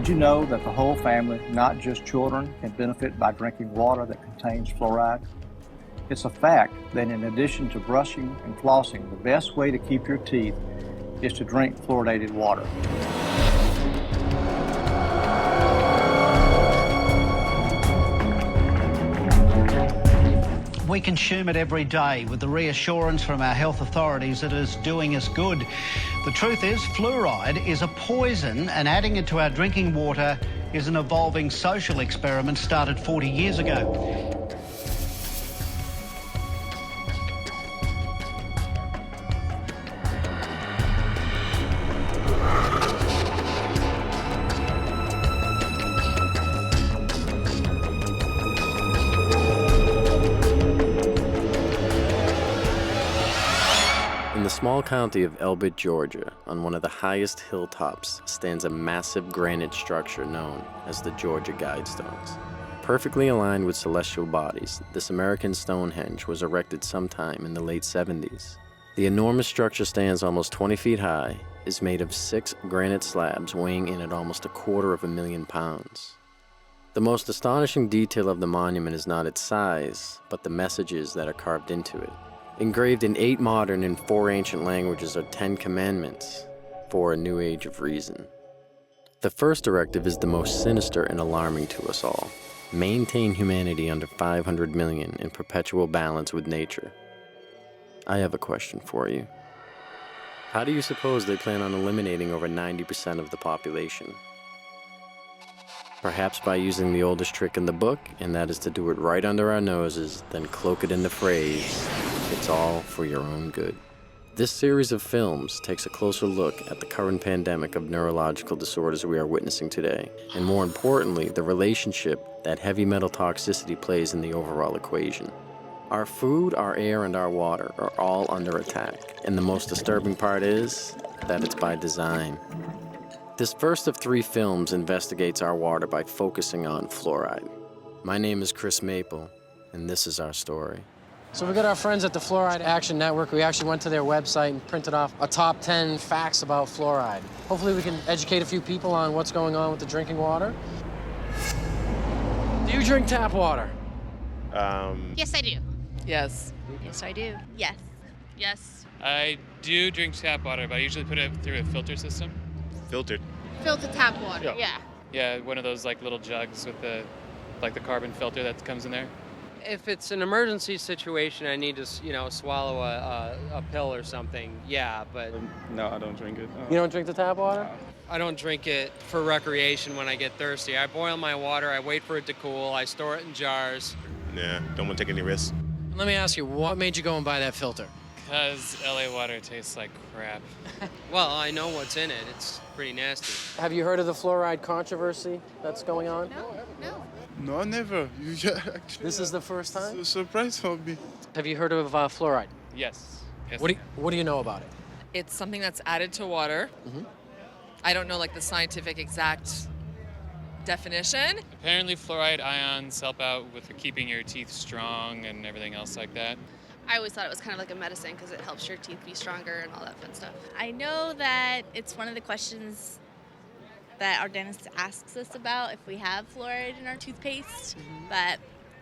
Did you know that the whole family, not just children, can benefit by drinking water that contains fluoride? It's a fact that in addition to brushing and flossing, the best way to keep your teeth is to drink fluoridated water. We consume it every day with the reassurance from our health authorities that it is doing us good. The truth is, fluoride is a poison, and adding it to our drinking water is an evolving social experiment started 40 years ago. In the small county of Elbit, Georgia, on one of the highest hilltops, stands a massive granite structure known as the Georgia Guidestones. Perfectly aligned with celestial bodies, this American Stonehenge was erected sometime in the late 70s. The enormous structure stands almost 20 feet high, is made of 6 granite slabs weighing in at almost 250,000 pounds. The most astonishing detail of the monument is not its size, but the messages that are carved into it. Engraved in 8 modern and 4 ancient languages are 10 commandments for a new age of reason. The first directive is the most sinister and alarming to us all. Maintain humanity under 500 million in perpetual balance with nature. I have a question for you. How do you suppose they plan on eliminating over 90% of the population? Perhaps by using the oldest trick in the book, and that is to do it right under our noses, then cloak it in the phrase, "It's all for your own good." This series of films takes a closer look at the current pandemic of neurological disorders we are witnessing today, and more importantly, the relationship that heavy metal toxicity plays in the overall equation. Our food, our air, and our water are all under attack, and the most disturbing part is that it's by design. This first of 3 films investigates our water by focusing on fluoride. My name is Chris Maple, and this is our story. So we got our friends at the Fluoride Action Network. We actually went to their website and printed off a top 10 facts about fluoride. Hopefully we can educate a few people on what's going on with the drinking water. Do you drink tap water? Yes, I do. Yes. Yes, I do. Yes. Yes. I do drink tap water, but I usually put it through a filter system. Filtered. Filtered tap water, yeah. Yeah, one of those like little jugs with the carbon filter that comes in there. If it's an emergency situation, I need to, swallow a pill or something. Yeah, but No, I don't drink it. You don't drink the tap water? I don't drink it for recreation when I get thirsty. I boil my water, I wait for it to cool, I store it in jars. Yeah, don't want to take any risks. Let me ask you, what made you go and buy that filter? Because LA water tastes like crap. Well, I know what's in it. It's pretty nasty. Have you heard of the fluoride controversy that's going on? No. No, never. Actually, This is the first time? it's a surprise for me. Have you heard of fluoride? Yes. What do you know about it? It's something that's added to water. Mhm. I don't know like the scientific exact definition. Apparently fluoride ions help out with keeping your teeth strong and everything else like that. I always thought it was kind of like a medicine because it helps your teeth be stronger and all that fun stuff. I know that it's one of the questions that our dentist asks us about if we have fluoride in our toothpaste, but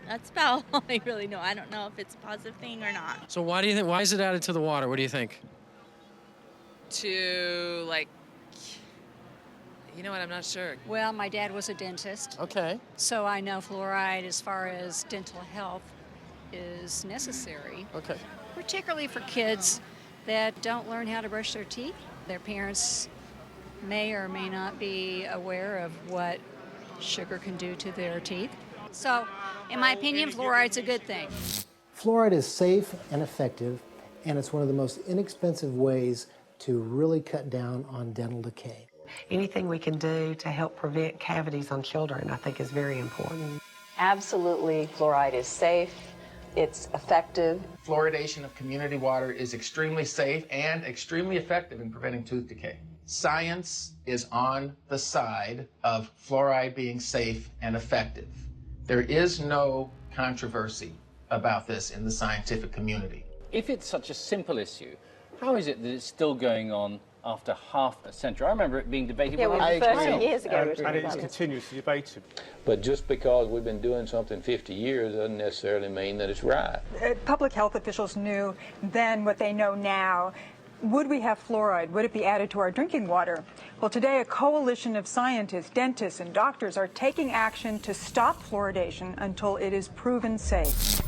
that's about all I really know. I don't know if it's a positive thing or not. So why is it added to the water? What do you think? To you know what, I'm not sure. Well, my dad was a dentist. Okay. So I know fluoride, as far as dental health, is necessary. Okay. Particularly for kids that don't learn how to brush their teeth. Their parents may or may not be aware of what sugar can do to their teeth. So, in my opinion, fluoride's a good thing. Fluoride is safe and effective, and it's one of the most inexpensive ways to really cut down on dental decay. Anything we can do to help prevent cavities on children, I think, is very important. Absolutely, fluoride is safe. It's effective. Fluoridation of community water is extremely safe and extremely effective in preventing tooth decay. Science is on the side of fluoride being safe and effective. There is no controversy about this in the scientific community. If it's such a simple issue, how is it that it's still going on after half a century. I remember it being debated Yeah, when we I was 30 a child. years ago. And it's continuously debated. But just because we've been doing something 50 years doesn't necessarily mean that it's right. Public health officials knew then what they know now. Would we have fluoride? Would it be added to our drinking water? Well, today a coalition of scientists, dentists, and doctors are taking action to stop fluoridation until it is proven safe.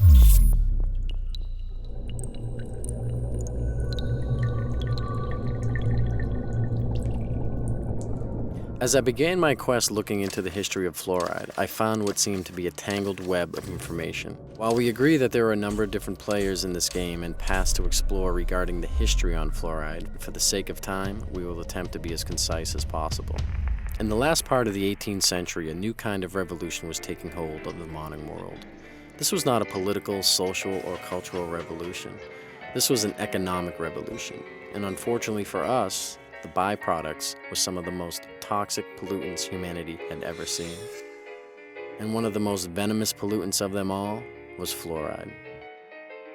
As I began my quest looking into the history of fluoride, I found what seemed to be a tangled web of information. While we agree that there are a number of different players in this game and paths to explore regarding the history on fluoride, for the sake of time, we will attempt to be as concise as possible. In the last part of the 18th century, a new kind of revolution was taking hold of the modern world. This was not a political, social, or cultural revolution. This was an economic revolution, and unfortunately for us, the byproducts were some of the most toxic pollutants humanity had ever seen. And one of the most venomous pollutants of them all was fluoride.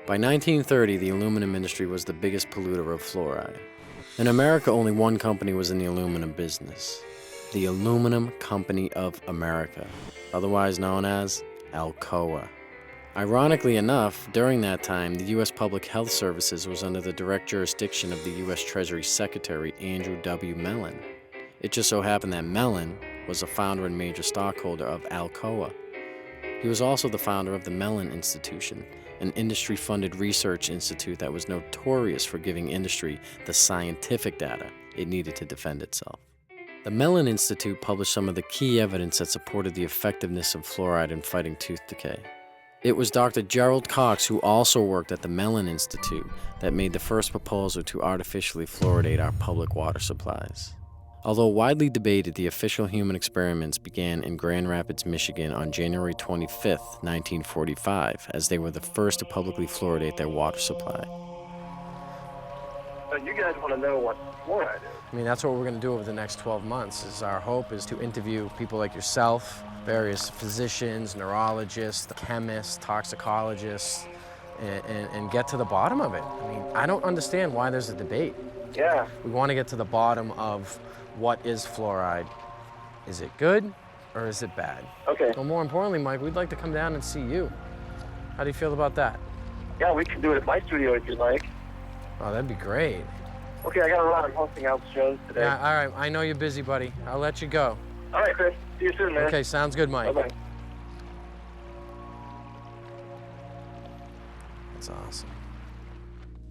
By 1930, the aluminum industry was the biggest polluter of fluoride. In America, only one company was in the aluminum business: the Aluminum Company of America, otherwise known as ALCOA. Ironically enough, during that time, the U.S. Public Health Services was under the direct jurisdiction of the U.S. Treasury Secretary Andrew W. Mellon. It just so happened that Mellon was a founder and major stockholder of ALCOA. He was also the founder of the Mellon Institution, an industry-funded research institute that was notorious for giving industry the scientific data it needed to defend itself. The Mellon Institute published some of the key evidence that supported the effectiveness of fluoride in fighting tooth decay. It was Dr. Gerald Cox, who also worked at the Mellon Institute, that made the first proposal to artificially fluoridate our public water supplies. Although widely debated, the official human experiments began in Grand Rapids, Michigan on January 25, 1945, as they were the first to publicly fluoridate their water supply. So you guys want to know what fluoride is? I mean, that's what we're going to do over the next 12 months. Is our hope is to interview people like yourself, various physicians, neurologists, chemists, toxicologists, and get to the bottom of it. I mean, I don't understand why there's a debate. Yeah. We want to get to the bottom of what is fluoride. Is it good or is it bad? Okay. Well, more importantly, Mike, we'd like to come down and see you. How do you feel about that? Yeah, we can do it at my studio if you'd like. Oh, that'd be great. Okay, I got a lot of hosting out shows today. Yeah, all right. I know you're busy, buddy. I'll let you go. All right, Chris. See you soon, man. Okay, sounds good, Mike. Bye-bye. That's awesome.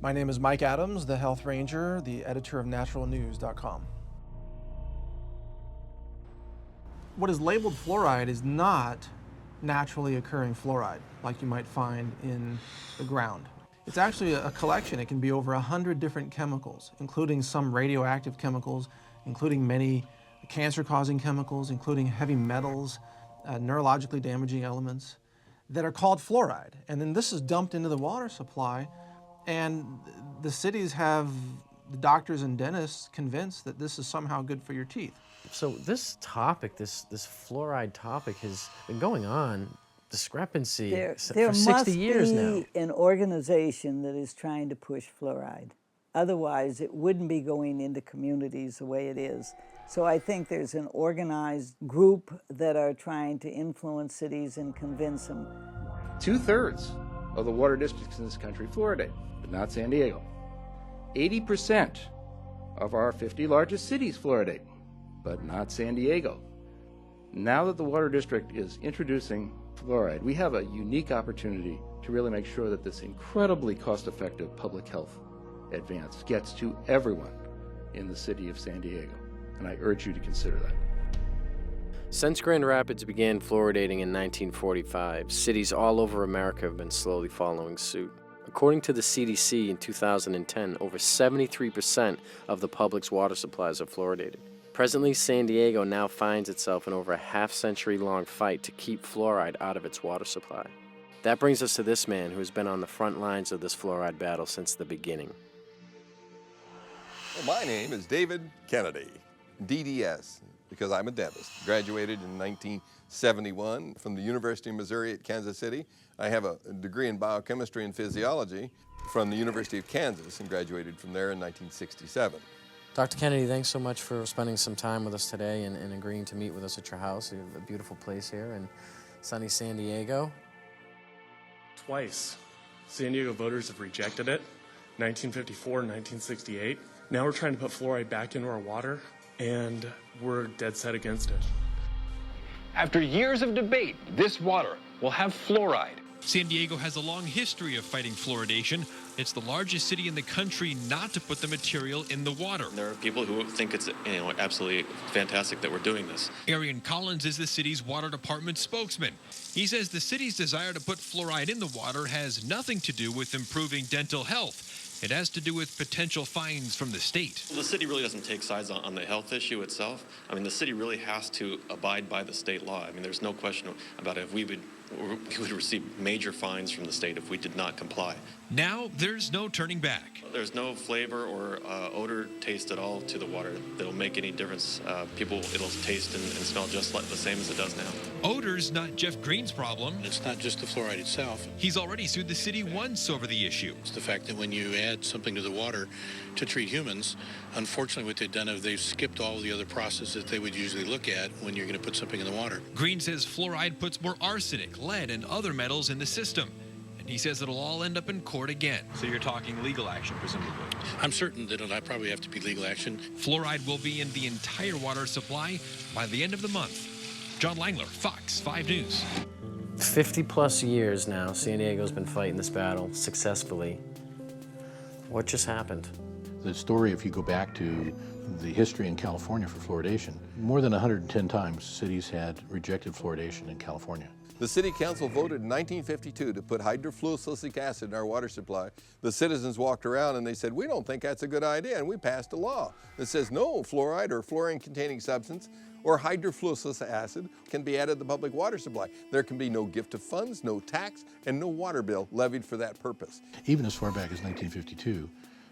My name is Mike Adams, the Health Ranger, the editor of naturalnews.com. What is labeled fluoride is not naturally occurring fluoride, like you might find in the ground. It's actually a collection. It can be over 100 different chemicals, including some radioactive chemicals, including many cancer-causing chemicals, including heavy metals, neurologically damaging elements that are called fluoride. And then this is dumped into the water supply, and the cities have the doctors and dentists convinced that this is somehow good for your teeth. So this topic, this fluoride topic has been going on, discrepancy, There for 60 years now. must be an organization that is trying to push fluoride. Otherwise, it wouldn't be going into communities the way it is. So I think there's an organized group that are trying to influence cities and convince them. 2/3 of the water districts in this country fluoridate, but not San Diego. 80% of our 50 largest cities fluoridate, but not San Diego. Now that the water district is introducing fluoride, we have a unique opportunity to really make sure that this incredibly cost-effective public health advance gets to everyone in the city of San Diego, and I urge you to consider that. Since Grand Rapids began fluoridating in 1945, cities all over America have been slowly following suit. According to the CDC in 2010, over 73% of the public's water supplies are fluoridated. Presently, San Diego now finds itself in over a half-century-long fight to keep fluoride out of its water supply. That brings us to this man who has been on the front lines of this fluoride battle since the beginning. Well, my name is David Kennedy, DDS, because I'm a dentist. Graduated in 1971 from the University of Missouri at Kansas City. I have a degree in biochemistry and physiology from the University of Kansas and graduated from there in 1967. Dr. Kennedy, thanks so much for spending some time with us today and agreeing to meet with us at your house. You have a beautiful place here in sunny San Diego. Twice, San Diego voters have rejected it, 1954 and 1968. Now we're trying to put fluoride back into our water, and we're dead set against it. After years of debate, this water will have fluoride. San Diego has a long history of fighting fluoridation. It's the largest city in the country not to put the material in the water. There are people who think it's absolutely fantastic that we're doing this. Arian Collins is the city's water department spokesman. He says the city's desire to put fluoride in the water has nothing to do with improving dental health. It has to do with potential fines from the state. The city really doesn't take sides on the health issue itself. I mean, the city really has to abide by the state law. I mean, there's no question about it. If we would receive major fines from the state if we did not comply. Now, there's no turning back. There's no flavor or odor taste at all to the water that'll make any difference. It'll taste and smell just like the same as it does now. Odor's not Jeff Green's problem. It's not just the fluoride itself. He's already sued the city once over the issue. It's the fact that when you add something to the water to treat humans, unfortunately what they've done is they've skipped all the other processes they would usually look at when you're going to put something in the water. Green says fluoride puts more arsenic, lead, and other metals in the system. And he says it'll all end up in court again. So you're talking legal action, presumably? I'm certain that it'll probably have to be legal action. Fluoride will be in the entire water supply by the end of the month. John Langler, Fox 5 News. 50 plus years now, San Diego's been fighting this battle successfully. What just happened? The story, if you go back to the history in California for fluoridation, more than 110 times cities had rejected fluoridation in California. The City Council voted in 1952 to put hydrofluorosilicic acid in our water supply. The citizens walked around and they said, we don't think that's a good idea, and we passed a law that says no fluoride or fluorine-containing substance or hydrofluorosilicic acid can be added to the public water supply. There can be no gift of funds, no tax, and no water bill levied for that purpose. Even as far back as 1952,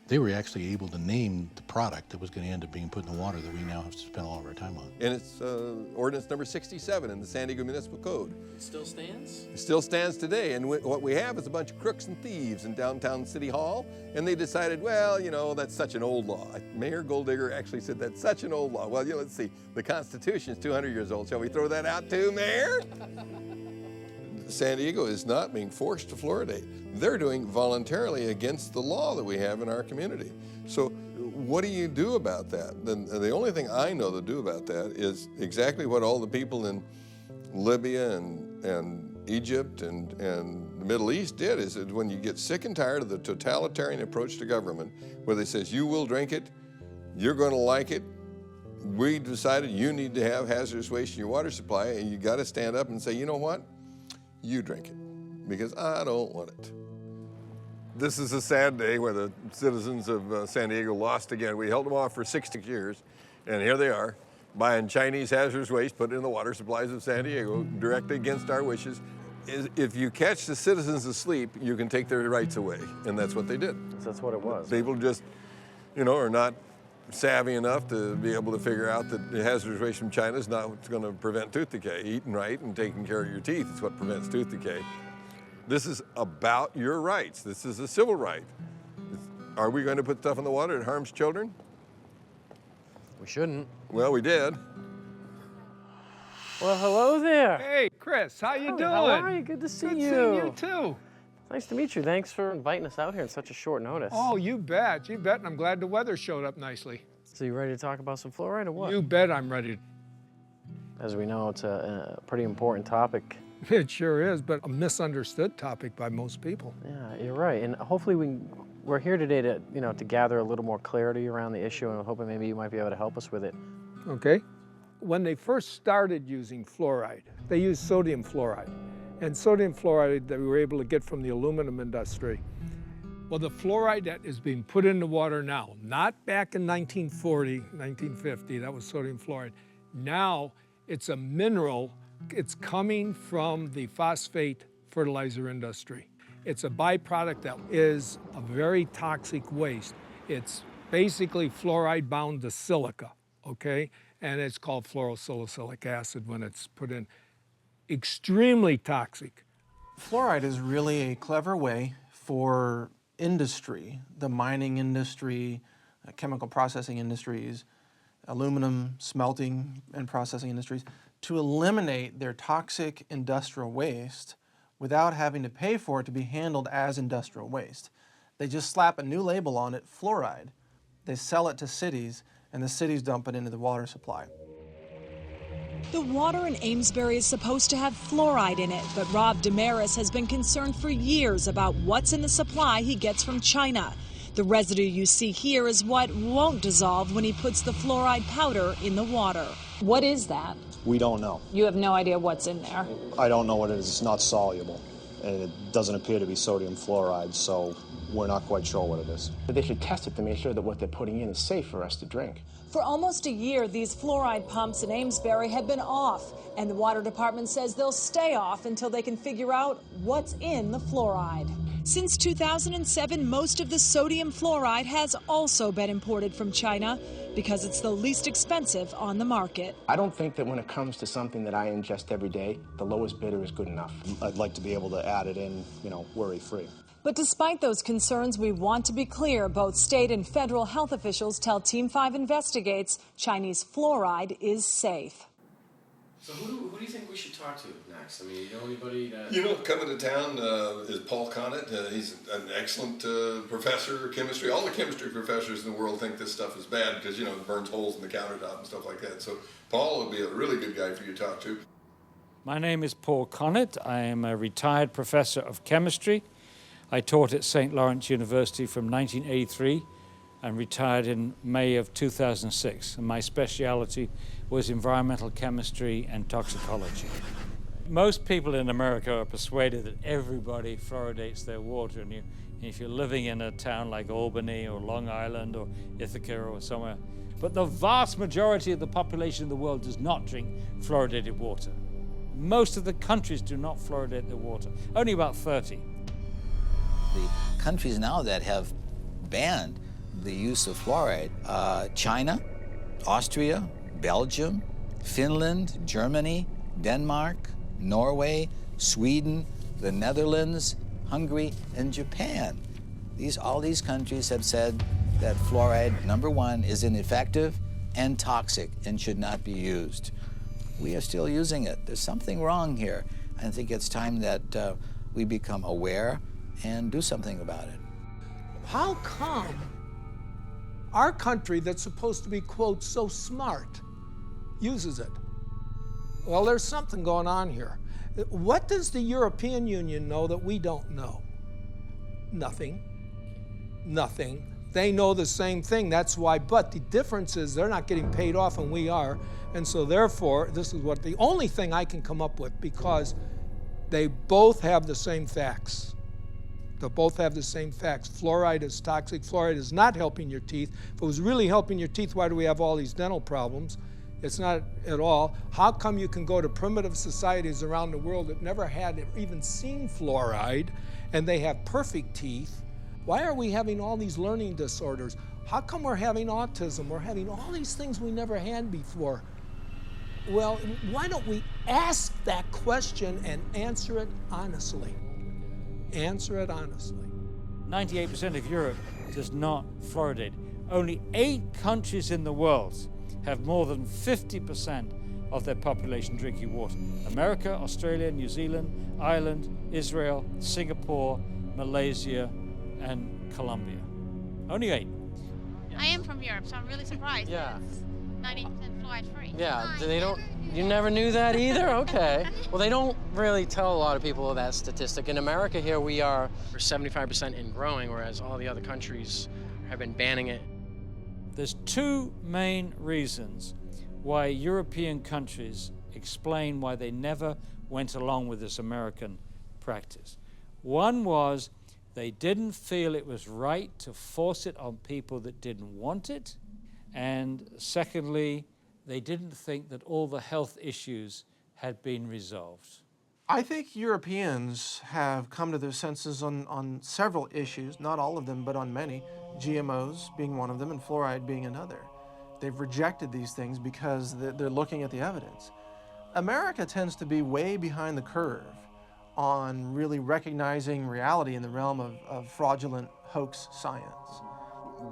they were actually able to name the product that was going to end up being put in the water that we now have to spend all of our time on. And it's ordinance number 67 in the San Diego Municipal Code. It still stands? It still stands today, and what we have is a bunch of crooks and thieves in downtown City Hall, and they decided, well, you know, that's such an old law. Mayor Golddigger actually said that's such an old law. Well, let's see, the Constitution is 200 years old. Shall we throw that out too, Mayor? San Diego is not being forced to fluoridate. They're doing voluntarily against the law that we have in our community. So what do you do about that? The only thing I know to do about that is exactly what all the people in Libya and Egypt and the Middle East did, is that when you get sick and tired of the totalitarian approach to government, where they says, you will drink it, you're going to like it, we decided you need to have hazardous waste in your water supply, and you got to stand up and say, you know what? You drink it, because I don't want it. This is a sad day where the citizens of San Diego lost again. We held them off for 60 years, and here they are, buying Chinese hazardous waste, put it in the water supplies of San Diego, directly against our wishes. If you catch the citizens asleep, you can take their rights away, and that's what they did. That's what it was. People just, are not savvy enough to be able to figure out that the hazardous waste from China is not what's going to prevent tooth decay. Eating right and taking care of your teeth is what prevents tooth decay. This is about your rights. This is a civil right. Are we going to put stuff in the water that harms children? We shouldn't. Well, we did. Well, hello there. Hey, Chris, how you doing? How are you? Good to see you. Good seeing you too. Nice to meet you. Thanks for inviting us out here in such a short notice. Oh, you bet. You bet. And I'm glad the weather showed up nicely. So you ready to talk about some fluoride or what? You bet I'm ready. As we know, it's a pretty important topic. It sure is, but a misunderstood topic by most people. Yeah, you're right. And hopefully we're here today to, to gather a little more clarity around the issue, and I'm hoping maybe you might be able to help us with it. Okay. When they first started using fluoride, they used sodium fluoride. And sodium fluoride that we were able to get from the aluminum industry. Well, the fluoride that is being put in the water now, not back in 1940, 1950, that was sodium fluoride. Now it's a mineral. It's coming from the phosphate fertilizer industry. It's a byproduct that is a very toxic waste. It's basically fluoride bound to silica, okay? And it's called fluorosilicylic acid when it's put in. Extremely toxic. Fluoride is really a clever way for industry, the mining industry, chemical processing industries, aluminum smelting and processing industries, to eliminate their toxic industrial waste without having to pay for it to be handled as industrial waste. They just slap a new label on it, fluoride. They sell it to cities, and the cities dump it into the water supply. The water in Amesbury is supposed to have fluoride in it, but Rob Damaris has been concerned for years about what's in the supply he gets from China. The residue you see here is what won't dissolve when he puts the fluoride powder in the water. What is that? We don't know. You have no idea what's in there. I don't know what it is. It's not soluble, and it doesn't appear to be sodium fluoride, so we're not quite sure what it is. They should test it to make sure that what they're putting in is safe for us to drink. For almost a year, these fluoride pumps in Amesbury have been off, and the water department says they'll stay off until they can figure out what's in the fluoride. Since 2007, most of the sodium fluoride has also been imported from China because it's the least expensive on the market. I don't think that when it comes to something that I ingest every day, the lowest bidder is good enough. I'd like to be able to add it in, worry-free. But despite those concerns, we want to be clear. Both state and federal health officials tell Team 5 Investigates Chinese fluoride is safe. So who do you think we should talk to next? I mean, you know anybody that... Coming to town is Paul Connett. He's an excellent professor of chemistry. All the chemistry professors in the world think this stuff is bad because, it burns holes in the countertop and stuff like that. So Paul would be a really good guy for you to talk to. My name is Paul Connett. I am a retired professor of chemistry. I taught at St. Lawrence University from 1983 and retired in May of 2006. And my specialty was environmental chemistry and toxicology. Most people in America are persuaded that everybody fluoridates their water. And if you're living in a town like Albany or Long Island or Ithaca or somewhere, but the vast majority of the population of the world does not drink fluoridated water. Most of the countries do not fluoridate their water, only about 30. The countries now that have banned the use of fluoride, China, Austria, Belgium, Finland, Germany, Denmark, Norway, Sweden, the Netherlands, Hungary, and Japan. All these countries have said that fluoride, number one, is ineffective and toxic and should not be used. We are still using it. There's something wrong here. I think it's time that we become aware and do something about it. How come our country that's supposed to be, quote, so smart, uses it? Well, there's something going on here. What does the European Union know that we don't know? Nothing. Nothing. They know the same thing, that's why, but the difference is they're not getting paid off and we are, and so therefore, this is what the only thing I can come up with, because they both have the same facts. They both have the same facts. Fluoride is toxic. Fluoride is not helping your teeth. If it was really helping your teeth, why do we have all these dental problems? It's not at all. How come you can go to primitive societies around the world that never had even seen fluoride, and they have perfect teeth? Why are we having all these learning disorders? How come we're having autism? We're having all these things we never had before. Well, why don't we ask that question and answer it honestly? Answer it honestly. 98% of Europe does not fluoridate. Only 8 countries in the world have more than 50% of their population drinking water. America, Australia, New Zealand, Ireland, Israel, Singapore, Malaysia, and Colombia. Only 8. I am from Europe, so I'm really surprised. Yeah. It's 90% fluoride free. Yeah, you never knew that either? Okay. Well, they don't really tell a lot of people that statistic. In America here, we are 75% and growing, whereas all the other countries have been banning it. There's 2 main reasons why European countries explain why they never went along with this American practice. One was they didn't feel it was right to force it on people that didn't want it. And secondly, they didn't think that all the health issues had been resolved. I think Europeans have come to their senses on several issues, not all of them, but on many, GMOs being one of them and fluoride being another. They've rejected these things because they're looking at the evidence. America tends to be way behind the curve on really recognizing reality in the realm of fraudulent hoax science.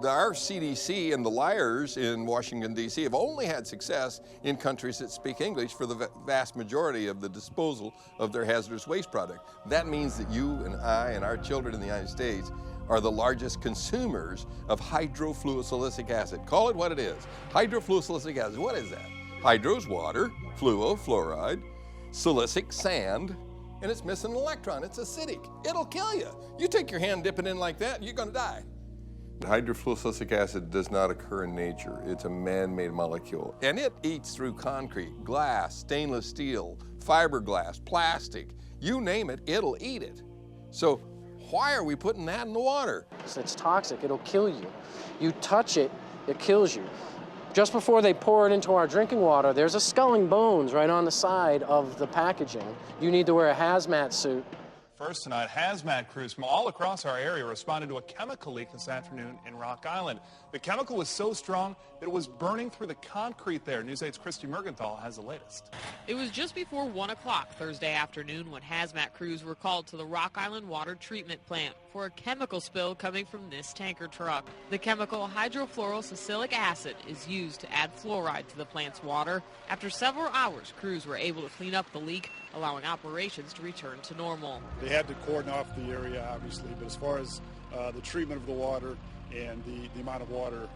our CDC and the liars in Washington, D.C. have only had success in countries that speak English for the vast majority of the disposal of their hazardous waste product. That means that you and I and our children in the United States are the largest consumers of hydrofluosilicic acid. Call it what it is. Hydrofluosilicic acid, what is that? Hydro's water, fluo, fluoride, silicic, sand, and it's missing an electron. It's acidic. It'll kill you. You take your hand, dip it in like that, you're gonna die. Hydrofluosilicic acid does not occur in nature. It's a man-made molecule. And it eats through concrete, glass, stainless steel, fiberglass, plastic. You name it, it'll eat it. So why are we putting that in the water? It's toxic, it'll kill you. You touch it, it kills you. Just before they pour it into our drinking water, there's a sculling bones right on the side of the packaging. You need to wear a hazmat suit. First tonight, hazmat crews from all across our area responded to a chemical leak this afternoon in Rock Island. The chemical was so strong that it was burning through the concrete there. News 8's Christy Mergenthal has the latest. It was just before 1 o'clock Thursday afternoon when hazmat crews were called to the Rock Island water treatment plant for a chemical spill coming from this tanker truck. The chemical hydrofluorosilic acid is used to add fluoride to the plant's water. After several hours, crews were able to clean up the leak, allowing operations to return to normal. They had to cordon off the area, obviously, but as far as the treatment of the water and the amount of water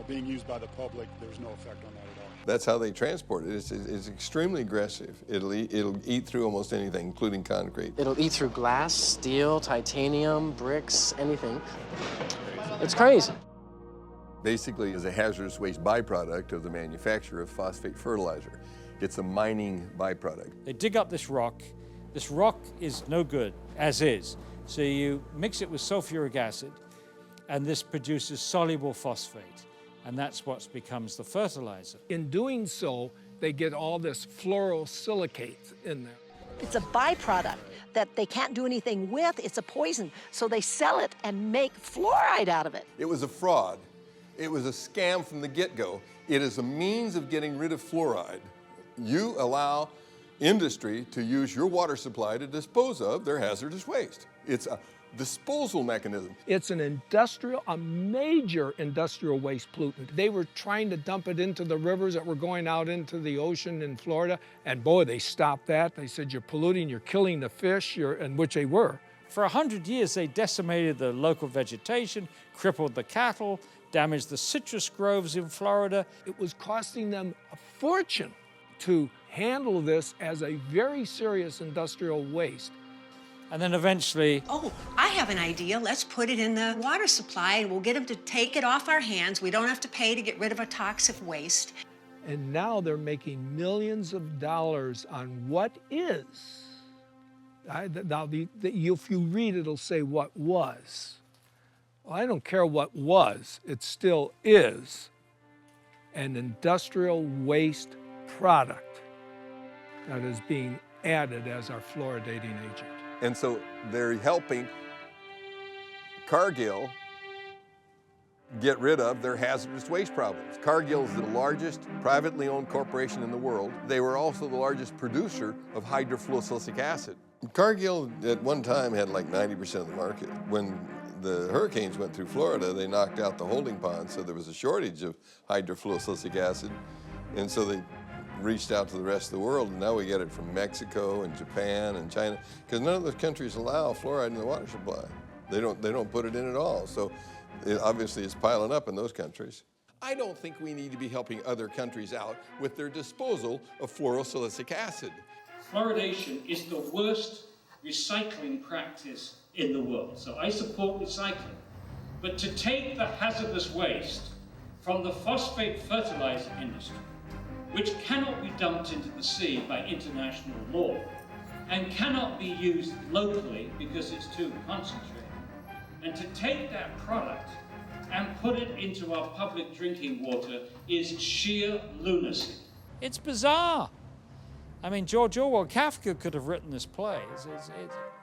being used by the public, there's no effect on that at all. That's how they transport it. It's extremely aggressive. It'll eat through almost anything, including concrete. It'll eat through glass, steel, titanium, bricks, anything. It's crazy. Basically, is a hazardous waste byproduct of the manufacture of phosphate fertilizer. It's a mining byproduct. They dig up this rock. This rock is no good, as is. So you mix it with sulfuric acid, and this produces soluble phosphate. And that's what becomes the fertilizer. In doing so, they get all this fluorosilicate in there. It's a byproduct that they can't do anything with. It's a poison. So they sell it and make fluoride out of it. It was a fraud. It was a scam from the get-go. It is a means of getting rid of fluoride. You allow industry to use your water supply to dispose of their hazardous waste. It's a disposal mechanism. It's a major industrial waste pollutant. They were trying to dump it into the rivers that were going out into the ocean in Florida, and boy, they stopped that. They said, you're polluting, you're killing the fish, and which they were. For 100 years, they decimated the local vegetation, crippled the cattle, damaged the citrus groves in Florida. It was costing them a fortune to handle this as a very serious industrial waste. And then eventually... Oh, I have an idea. Let's put it in the water supply and we'll get them to take it off our hands. We don't have to pay to get rid of a toxic waste. And now they're making millions of dollars on what is. If you read it, it'll say what was. Well, I don't care what was. It still is an industrial waste product that is being added as our fluoridating agent. And so they're helping Cargill get rid of their hazardous waste problems. Cargill is the largest privately owned corporation in the world. They were also the largest producer of hydrofluosilicic acid. Cargill at one time had like 90% of the market. When the hurricanes went through Florida, they knocked out the holding pond, so there was a shortage of hydrofluosilicic acid. And so they reached out to the rest of the world, and now we get it from Mexico and Japan and China, because none of those countries allow fluoride in the water supply. They don't put it in at all. So it obviously is piling up in those countries. I don't think we need to be helping other countries out with their disposal of fluorosilicic acid. Fluoridation is the worst recycling practice in the world. So I support recycling. But to take the hazardous waste from the phosphate fertilizer industry, which cannot be dumped into the sea by international law and cannot be used locally because it's too concentrated, and to take that product and put it into our public drinking water is sheer lunacy. It's bizarre. I mean, George Orwell, Kafka could have written this play. It's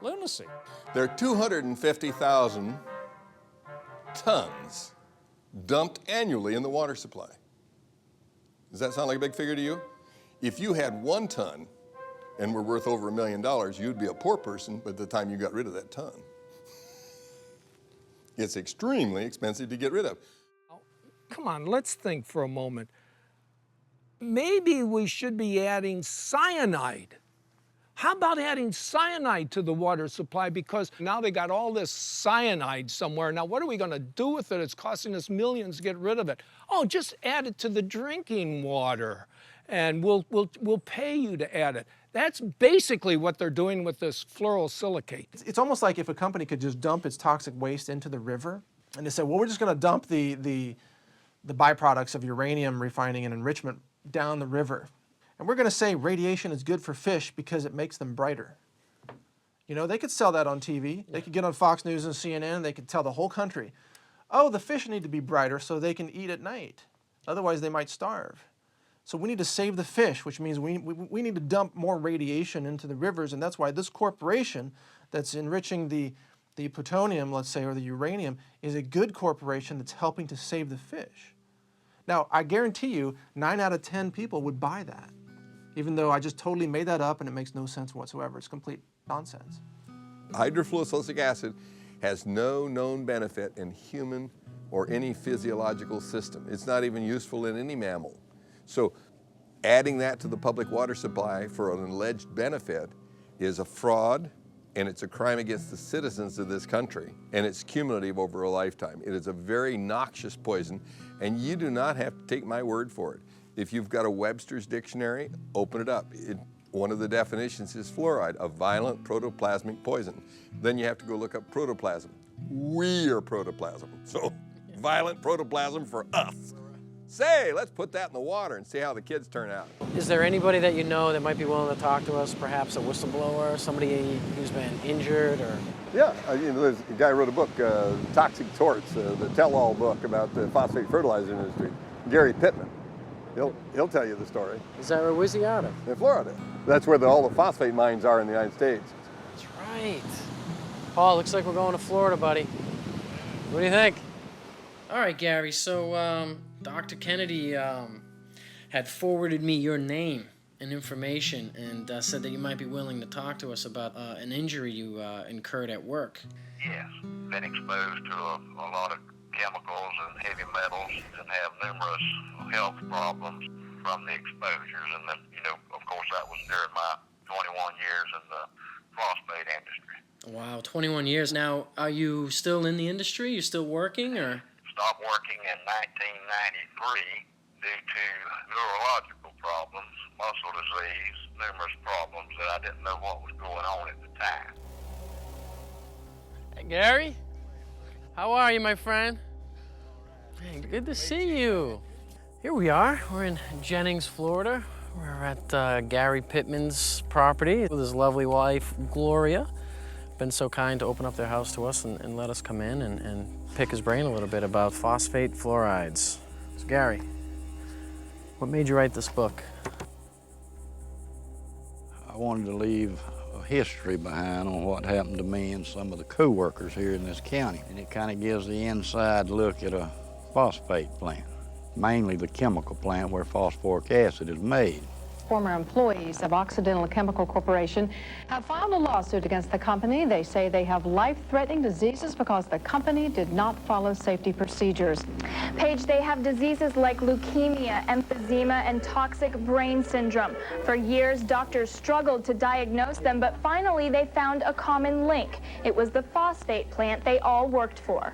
lunacy. There are 250,000 tons dumped annually in the water supply. Does that sound like a big figure to you? If you had 1 ton and were worth over $1 million, you'd be a poor person by the time you got rid of that ton. It's extremely expensive to get rid of. Come on, let's think for a moment. Maybe we should be adding cyanide. How about adding cyanide to the water supply? Because now they got all this cyanide somewhere. Now, what are we going to do with it? It's costing us millions to get rid of it. Oh, just add it to the drinking water, and we'll pay you to add it. That's basically what they're doing with this fluorosilicate. It's almost like if a company could just dump its toxic waste into the river, and they said, well, we're just going to dump the byproducts of uranium refining and enrichment down the river. And we're going to say radiation is good for fish because it makes them brighter. You know, they could sell that on TV. They could get on Fox News and CNN. They could tell the whole country, oh, the fish need to be brighter so they can eat at night. Otherwise, they might starve. So we need to save the fish, which means we need to dump more radiation into the rivers. And that's why this corporation that's enriching the plutonium, let's say, or the uranium, is a good corporation that's helping to save the fish. Now, I guarantee you, 9 out of 10 people would buy that. Even though I just totally made that up and it makes no sense whatsoever. It's complete nonsense. Hydrofluorosilicic acid has no known benefit in human or any physiological system. It's not even useful in any mammal. So adding that to the public water supply for an alleged benefit is a fraud, and it's a crime against the citizens of this country, and it's cumulative over a lifetime. It is a very noxious poison, and you do not have to take my word for it. If you've got a Webster's dictionary, open it up. One of the definitions is fluoride, a violent protoplasmic poison. Then you have to go look up protoplasm. We are protoplasm, so violent protoplasm for us. Say, let's put that in the water and see how the kids turn out. Is there anybody that you know that might be willing to talk to us, perhaps a whistleblower, somebody who's been injured or? Yeah, there's a guy who wrote a book, Toxic Torts, the tell-all book about the phosphate fertilizer industry, Gary Pittman. He'll tell you the story. Is that where's he out of? In Florida. That's where all the phosphate mines are in the United States. That's right. Paul, looks like we're going to Florida, buddy. What do you think? All right, Gary, so Dr. Kennedy had forwarded me your name and information and said that you might be willing to talk to us about an injury you incurred at work. Yes, been exposed to a lot of chemicals and heavy metals and have numerous health problems from the exposures. And then, of course, that was during my 21 years in the phosphate industry. Wow, 21 years. Now, are you still in the industry? You still working, or? Stopped working in 1993 due to neurological problems, muscle disease, numerous problems that I didn't know what was going on at the time. Hey, Gary? How are you, my friend? Hey, good to see you. Here we are. We're in Jennings, Florida. We're at Gary Pittman's property with his lovely wife, Gloria. Been so kind to open up their house to us and let us come in and pick his brain a little bit about phosphate fluorides. So, Gary, what made you write this book? I wanted to leave a history behind on what happened to me and some of the co-workers here in this county. And it kind of gives the inside look at a phosphate plant, mainly the chemical plant where phosphoric acid is made. Former employees of Occidental Chemical Corporation have filed a lawsuit against the company. They say they have life-threatening diseases because the company did not follow safety procedures. Paige, they have diseases like leukemia, emphysema, and toxic brain syndrome. For years, doctors struggled to diagnose them, but finally they found a common link. It was the phosphate plant they all worked for.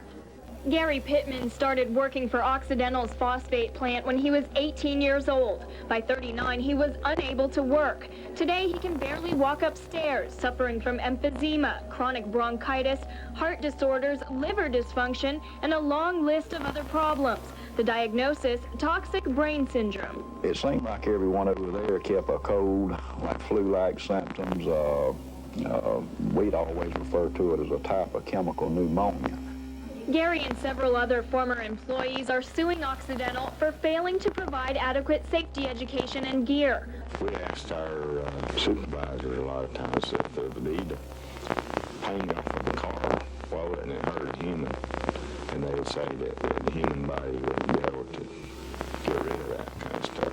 Gary Pittman started working for Occidental's phosphate plant when he was 18 years old. By 39, he was unable to work. Today, he can barely walk upstairs, suffering from emphysema, chronic bronchitis, heart disorders, liver dysfunction, and a long list of other problems. The diagnosis, toxic brain syndrome. It seemed like everyone over there kept a cold, like flu-like symptoms. We'd always refer to it as a type of chemical pneumonia. Gary and several other former employees are suing Occidental for failing to provide adequate safety education and gear. We asked our supervisor a lot of times if they would need to hang off of the car while it hurt a human, and they would say that the human body wouldn't be able to get rid of that kind of stuff.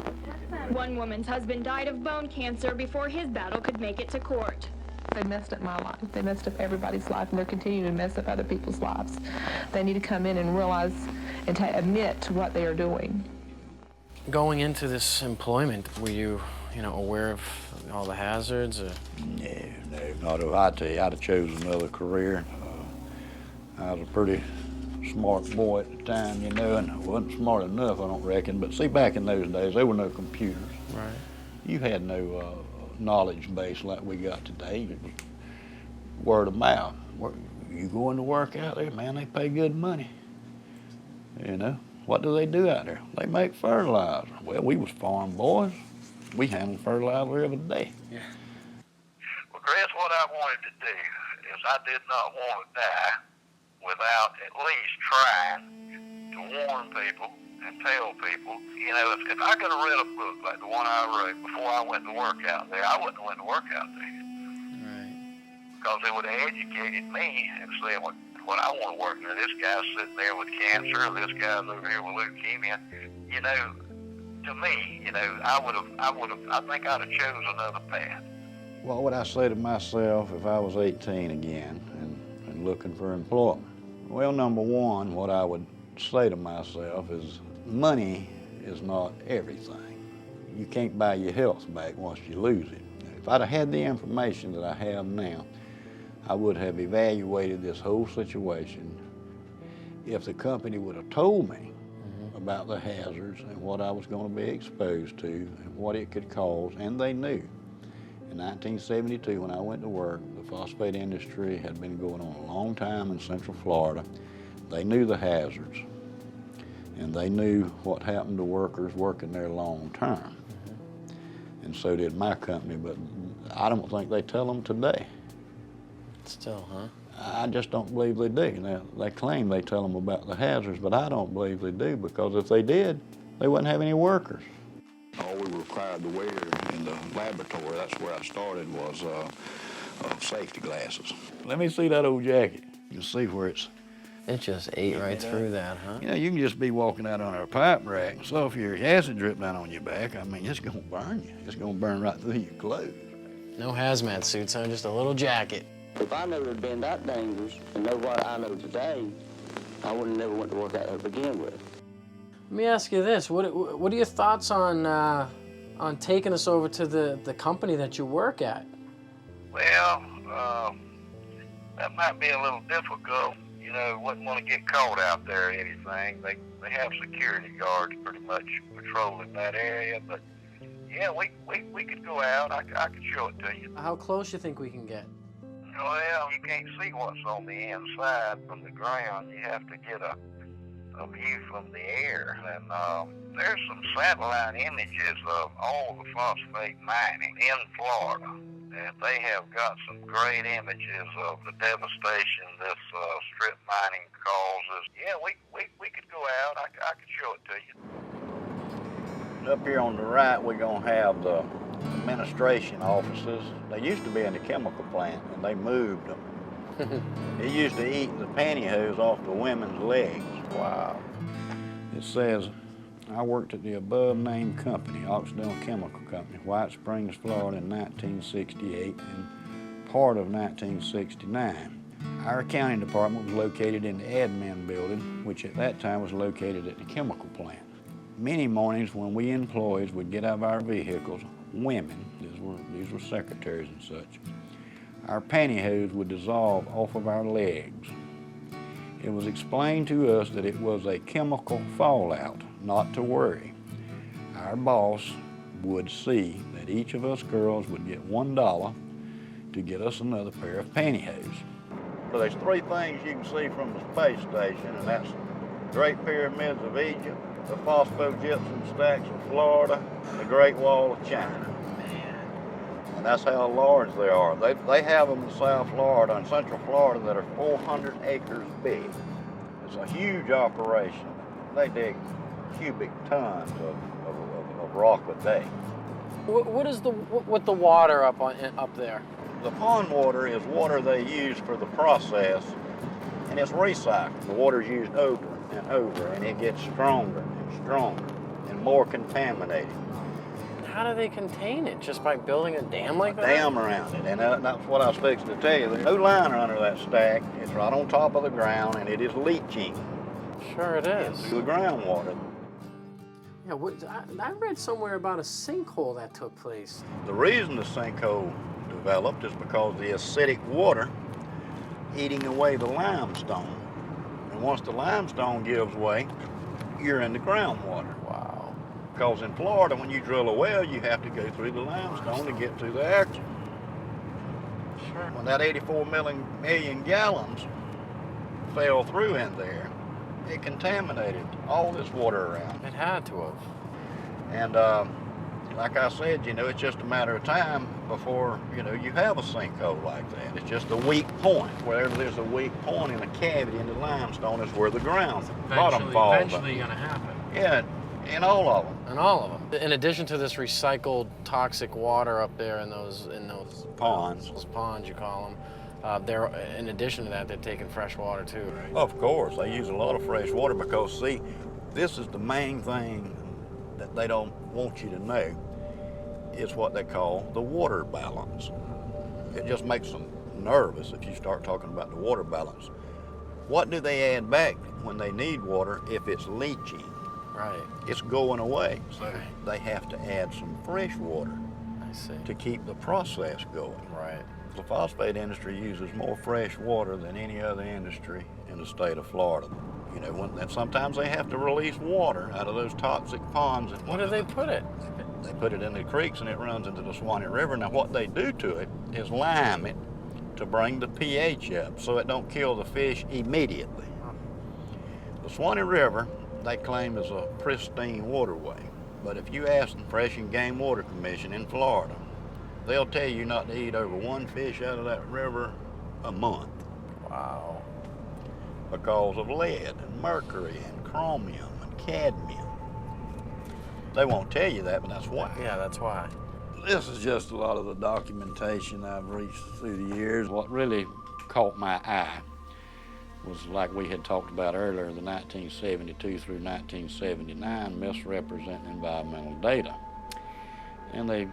One woman's husband died of bone cancer before his battle could make it to court. They messed up my life. They messed up everybody's life, and they're continuing to mess up other people's lives. They need to come in and realize and admit to what they are doing. Going into this employment, were you, aware of all the hazards? Or? No, not if I tell you, I'd have chosen another career. I was a pretty smart boy at the time, and I wasn't smart enough, I don't reckon. But see, back in those days, there were no computers. Right. You had no knowledge base like we got today. It was word of mouth. You going to work out there, man, they pay good money. What do they do out there? They make fertilizer. Well, we was farm boys. We handled fertilizer every day. Yeah. Well, Chris, what I wanted to do is I did not want to die without at least trying to warn people and tell people, if I could have read a book like the one I wrote before I went to work out there, I wouldn't have went to work out there. Right. Because it would have educated me and said, what I want to work there, this guy's sitting there with cancer, this guy's over here with leukemia. To me, I think I'd have chosen another path. What would I say to myself if I was 18 again and looking for employment? Well, number one, what I would say to myself is money is not everything. You can't buy your health back once you lose it. If I'd have had the information that I have now, I would have evaluated this whole situation. If the company would have told me about the hazards and what I was going to be exposed to and what it could cause, and they knew. In 1972, when I went to work, the phosphate industry had been going on a long time in Central Florida. They knew the hazards, and they knew what happened to workers working there long term. And so did my company, but I don't think they tell them today. Still, huh? I just don't believe they do. Now, they claim they tell them about the hazards, but I don't believe they do, because if they did, they wouldn't have any workers. All we were required to wear in the laboratory, that's where I started, was safety glasses. Let me see that old jacket. You can see where it's... It just ate right through that, huh? You can just be walking out on a pipe rack, sulfuric acid drip down on your back. I mean, it's gonna burn you. It's gonna burn right through your clothes. No hazmat suits, huh? Just a little jacket. If I knew it had been that dangerous and know what I know today, I wouldn't have never went to work out there to begin with. Let me ask you this: what are your thoughts on taking us over to the company that you work at? Well, that might be a little difficult. Wouldn't want to get caught out there or anything. They have security guards pretty much patrolling that area, but yeah, we could go out. I could show it to you. How close you think we can get? Well, you can't see what's on the inside from the ground. You have to get a view from the air. And there's some satellite images of all the phosphate mining in Florida. And they have got some great images of the devastation this strip mining causes. Yeah, we could go out. I could show it to you. Up here on the right, we're going to have the administration offices. They used to be in the chemical plant, and they moved them. It used to eat the pantyhose off the women's legs. Wow. It says, I worked at the above-named company, Occidental Chemical Company, White Springs, Florida, in 1968 and part of 1969. Our accounting department was located in the admin building, which at that time was located at the chemical plant. Many mornings when we employees would get out of our vehicles, women, these were secretaries and such, our pantyhose would dissolve off of our legs. It was explained to us that it was a chemical fallout, not to worry. Our boss would see that each of us girls would get $1 to get us another pair of pantyhose. So there's three things you can see from the space station, and that's the Great Pyramids of Egypt, the phosphogypsum stacks of Florida, and the Great Wall of China. And that's how large they are. They have them in South Florida and Central Florida that are 400 acres big. It's a huge operation. They dig cubic tons of rock a day. What is with the water up there? The pond water is water they use for the process, and it's recycled. The water's used over and over, and it gets stronger and stronger and more contaminated. how do they contain it? Just by building a dam like that? A dam around it, and that's what I was fixing to tell you. There's no liner under that stack. It's right on top of the ground, and it is leaching. Sure it is. Into the groundwater. Yeah, I read somewhere about a sinkhole that took place. The reason the sinkhole developed is because the acidic water eating away the limestone. And once the limestone gives way, you're in the groundwater. Wow. Because in Florida, when you drill a well, you have to go through the limestone to get to the actual. Sure. When that 84 million gallons fell through in there, it contaminated all this water around. It had to have. And like I said, you know, it's just a matter of time before, you know, you have a sinkhole like that. It's just a weak point. Wherever there's a weak point in a cavity in the limestone is where the bottom falls. Eventually going to happen. Yeah, in all of them. In all of them. In addition to this recycled toxic water up there in those ponds. Those ponds, you call them. In addition to that, they're taking fresh water too, right? Of course, they use a lot of fresh water because, see, this is the main thing that they don't want you to know, is what they call the water balance. It just makes them nervous if you start talking about the water balance. What do they add back when they need water if it's leaching? Right. It's going away, so they have to add some fresh water. I see. To keep the process going. Right. The phosphate industry uses more fresh water than any other industry in the state of Florida. You know, and sometimes they have to release water out of those toxic ponds. Where do they put it? They put it in the creeks and it runs into the Swanee River. Now what they do to it is lime it to bring the pH up so it don't kill the fish immediately. The Swanee River, they claim, is a pristine waterway. But if you ask the Fish and Game Water Commission in Florida, they'll tell you not to eat over one fish out of that river a month. Wow. Because of lead and mercury and chromium and cadmium. They won't tell you that, but that's why. Yeah, that's why. This is just a lot of the documentation I've reached through the years. What really caught my eye was, like we had talked about earlier, the 1972 through 1979 misrepresenting environmental data. And they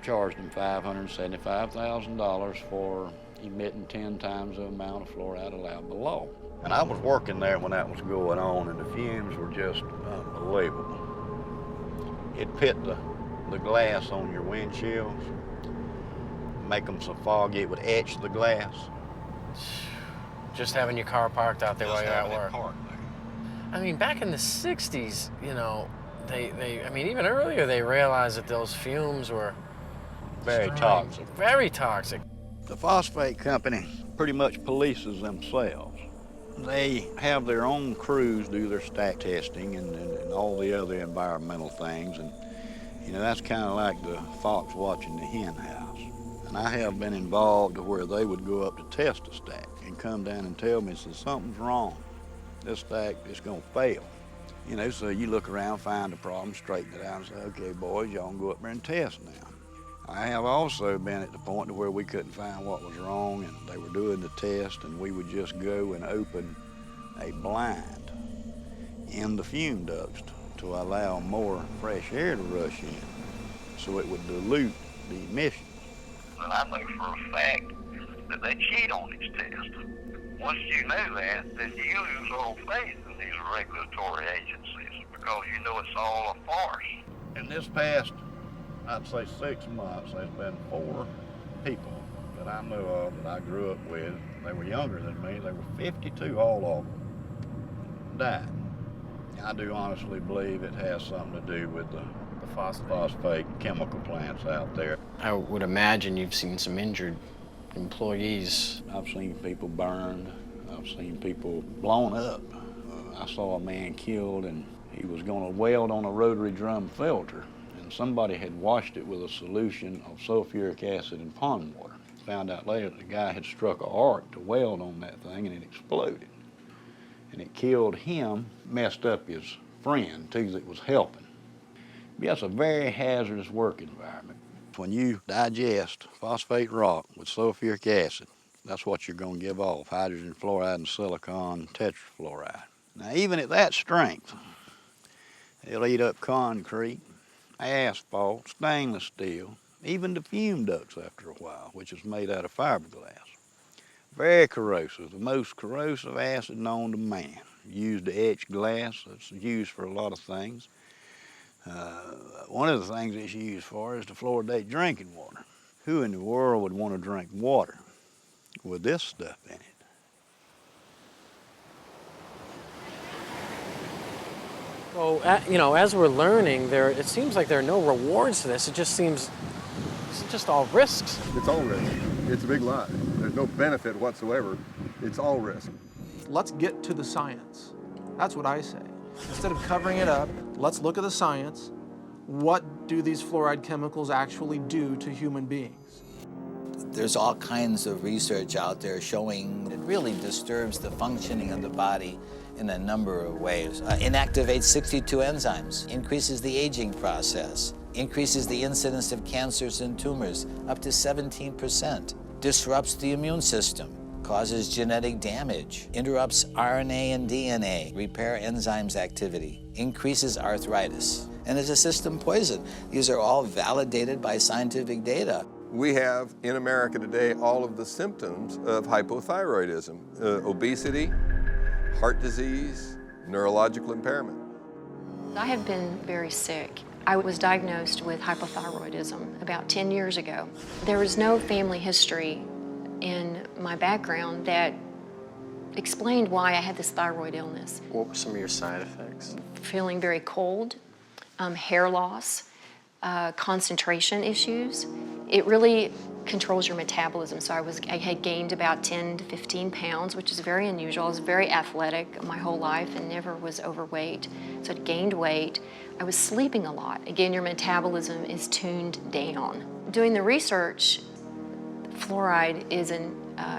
charged them $575,000 for emitting 10 times the amount of fluoride allowed below. And I was working there when that was going on, and the fumes were just unbelievable. It pit the glass on your windshields, make them so foggy it would etch the glass. Just having your car parked out there while you're at work. I mean, back in the 60s, you know, I mean, even earlier, they realized that those fumes were very toxic. Very toxic. The phosphate company pretty much polices themselves. They have their own crews do their stack testing and all the other environmental things. And, you know, that's kind of like the fox watching the hen house. And I have been involved where they would go up to test a stack and come down and tell me, so something's wrong. This stack is going to fail. You know, so you look around, find a problem, straighten it out, and say, okay, boys, y'all can go up there and test now. I have also been at the point to where we couldn't find what was wrong, and they were doing the test, and we would just go and open a blind in the fume ducts to allow more fresh air to rush in, so it would dilute the emissions. And I know for a fact that they cheat on these tests. Once you know that, then you lose all faith in these regulatory agencies because you know it's all a farce. In this past, I'd say 6 months, there's been 4 people that I know of that I grew up with. They were younger than me. They were 52, all of them died. I do honestly believe it has something to do with the phosphate chemical plants out there. I would imagine you've seen some injured employees. I've seen people burned. I've seen people blown up. I saw a man killed, and he was going to weld on a rotary drum filter, and somebody had washed it with a solution of sulfuric acid and pond water. Found out later that the guy had struck an arc to weld on that thing, and it exploded. And it killed him, messed up his friend, too, that was helping. Yeah, it's a very hazardous work environment. When you digest phosphate rock with sulfuric acid, that's what you're going to give off, hydrogen fluoride and silicon tetrafluoride. Now, even at that strength, it'll eat up concrete, asphalt, stainless steel, even the fume ducts after a while, which is made out of fiberglass. Very corrosive, the most corrosive acid known to man. Used to etch glass, it's used for a lot of things. One of the things it's used for is to fluoridate drinking water. Who in the world would want to drink water with this stuff in it? Well, you know, as we're learning, it seems like there are no rewards to this. It just seems it's just all risks. It's all risk. It's a big lie. There's no benefit whatsoever. It's all risk. Let's get to the science. That's what I say. Instead of covering it up, let's look at the science. What do these fluoride chemicals actually do to human beings? There's all kinds of research out there showing it really disturbs the functioning of the body in a number of ways. Inactivates 62 enzymes, increases the aging process, increases the incidence of cancers and tumors up to 17%, disrupts the immune system, causes genetic damage, interrupts RNA and DNA, repair enzymes activity, increases arthritis, and is a system poison. These are all validated by scientific data. We have in America today all of the symptoms of hypothyroidism, obesity, heart disease, neurological impairment. I have been very sick. I was diagnosed with hypothyroidism about 10 years ago. There was no family history in my background that explained why I had this thyroid illness. What were some of your side effects? Feeling very cold, hair loss, concentration issues. It really controls your metabolism. So I had gained about 10 to 15 pounds, which is very unusual. I was very athletic my whole life and never was overweight. So I'd gained weight. I was sleeping a lot. Again, your metabolism is tuned down. Doing the research, fluoride is an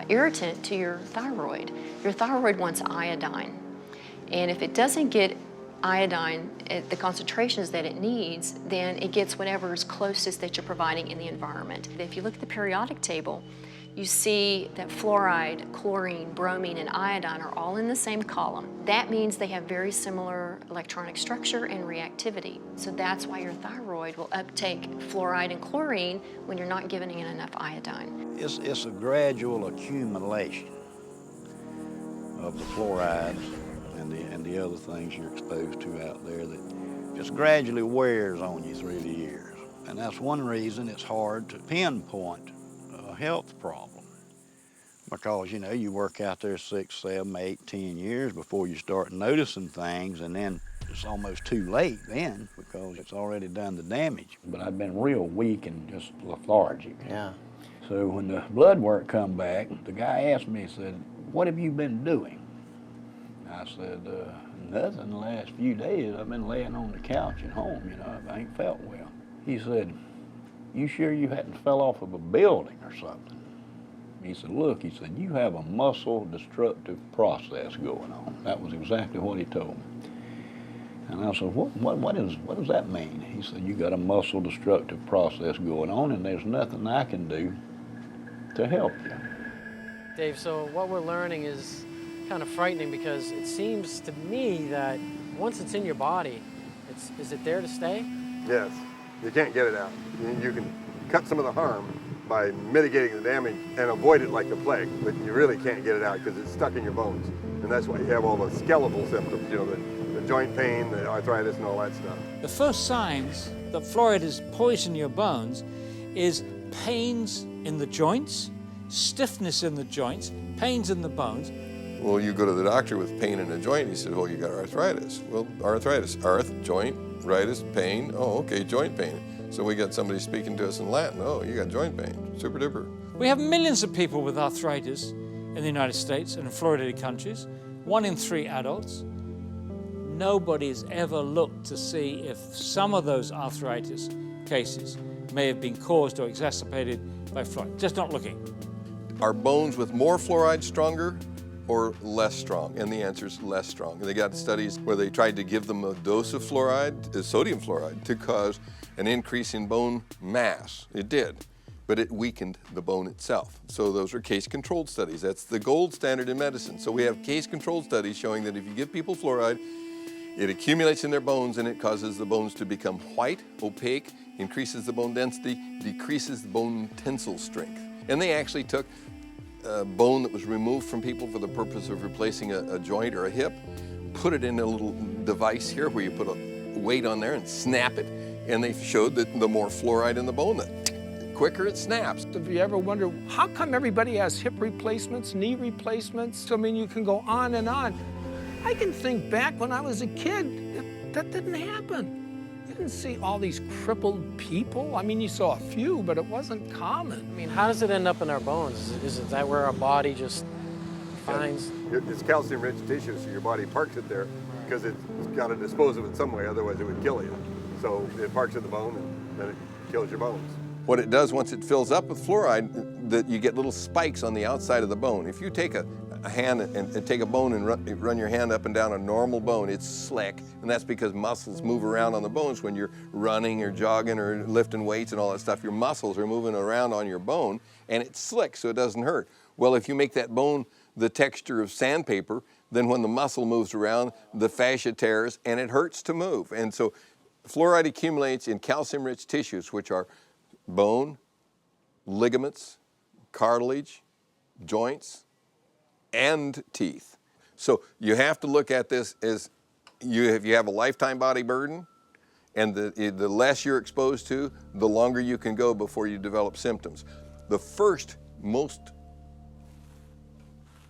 irritant to your thyroid. Your thyroid wants iodine. And if it doesn't get iodine at the concentrations that it needs, then it gets whatever is closest that you're providing in the environment. If you look at the periodic table, you see that fluoride, chlorine, bromine, and iodine are all in the same column. That means they have very similar electronic structure and reactivity. So that's why your thyroid will uptake fluoride and chlorine when you're not giving it enough iodine. It's a gradual accumulation of the fluorides and the other things you're exposed to out there that just gradually wears on you through the years. And that's one reason it's hard to pinpoint a health problem. Because, you know, you work out there 6, 7, 8, 10 years before you start noticing things, and then it's almost too late then because it's already done the damage. But I've been real weak and just lethargic. Yeah. So when the blood work come back, the guy asked me, he said, "What have you been doing?" I said, nothing the last few days. I've been laying on the couch at home, you know, I ain't felt well. He said, "You sure you hadn't fell off of a building or something?" He said, "Look," he said, "you have a muscle destructive process going on." That was exactly what he told me. And I said, what does that mean? He said, "You got a muscle destructive process going on and there's nothing I can do to help you." Dave, so what we're learning is kind of frightening because it seems to me that once it's in your body, is it there to stay? Yes, you can't get it out. You can cut some of the harm by mitigating the damage and avoid it like the plague, but you really can't get it out because it's stuck in your bones. And that's why you have all the skeletal symptoms, you know, the joint pain, the arthritis, and all that stuff. The first signs that fluoride is poisoning your bones is pains in the joints, stiffness in the joints, pains in the bones. Well, you go to the doctor with pain in a joint, he said, "Oh, you got arthritis." Well, arthritis, joint, ritis, pain, oh, okay, joint pain. So we got somebody speaking to us in Latin, "Oh, you got joint pain, super duper." We have millions of people with arthritis in the United States and in fluoridated countries, 1 in 3 adults. Nobody's ever looked to see if some of those arthritis cases may have been caused or exacerbated by fluoride. Just not looking. Are bones with more fluoride stronger or less strong? And the answer is less strong. And they got studies where they tried to give them a dose of fluoride, sodium fluoride, to cause an increase in bone mass. It did, but it weakened the bone itself. So those are case-controlled studies. That's the gold standard in medicine. So we have case-controlled studies showing that if you give people fluoride It accumulates in their bones and it causes the bones to become white, opaque, increases the bone density, decreases the bone tensile strength. And they actually took bone that was removed from people for the purpose of replacing a joint or a hip, put it in a little device here where you put a weight on there and snap it, and they showed that the more fluoride in the bone, the quicker it snaps. If you ever wonder, how come everybody has hip replacements, knee replacements? I mean, you can go on and on. I can think back when I was a kid, that didn't happen. You didn't see all these crippled people. I mean, you saw a few, but it wasn't common. I mean, how does it end up in our bones? Is it that where our body just finds? It's calcium-rich tissue, so your body parks it there because it's got to dispose of it some way, otherwise it would kill you. So it parks in the bone and then it kills your bones. What it does once it fills up with fluoride, that you get little spikes on the outside of the bone. If you take a hand and take a bone and run your hand up and down a normal bone, it's slick, and that's because muscles move around on the bones when you're running or jogging or lifting weights and all that stuff. Your muscles are moving around on your bone, and it's slick, so it doesn't hurt. Well, if you make that bone the texture of sandpaper, then when the muscle moves around, the fascia tears, and it hurts to move. And so fluoride accumulates in calcium-rich tissues, which are bone, ligaments, cartilage, joints, and teeth. So you have to look at this as if you have a lifetime body burden, and the less you're exposed to, the longer you can go before you develop symptoms. The first most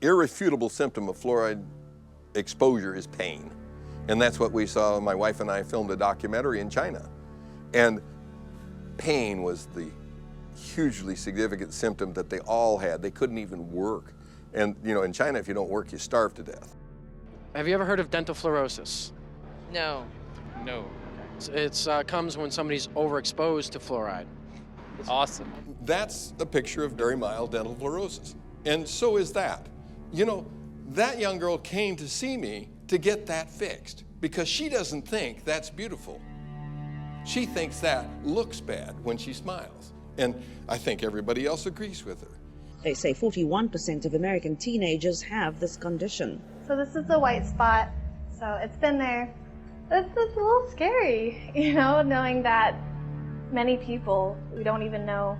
irrefutable symptom of fluoride exposure is pain. And that's what we saw. My wife and I filmed a documentary in China. And pain was the hugely significant symptom that they all had. They couldn't even work. And you know, in China, if you don't work, you starve to death. Have you ever heard of dental fluorosis? No. No. It comes when somebody's overexposed to fluoride. It's awesome. That's a picture of very mild dental fluorosis. And so is that. You know, that young girl came to see me to get that fixed because she doesn't think that's beautiful. She thinks that looks bad when she smiles. And I think everybody else agrees with her. They say 41% of American teenagers have this condition. So this is a white spot, so it's been there. It's a little scary, you know, knowing that many people, we don't even know,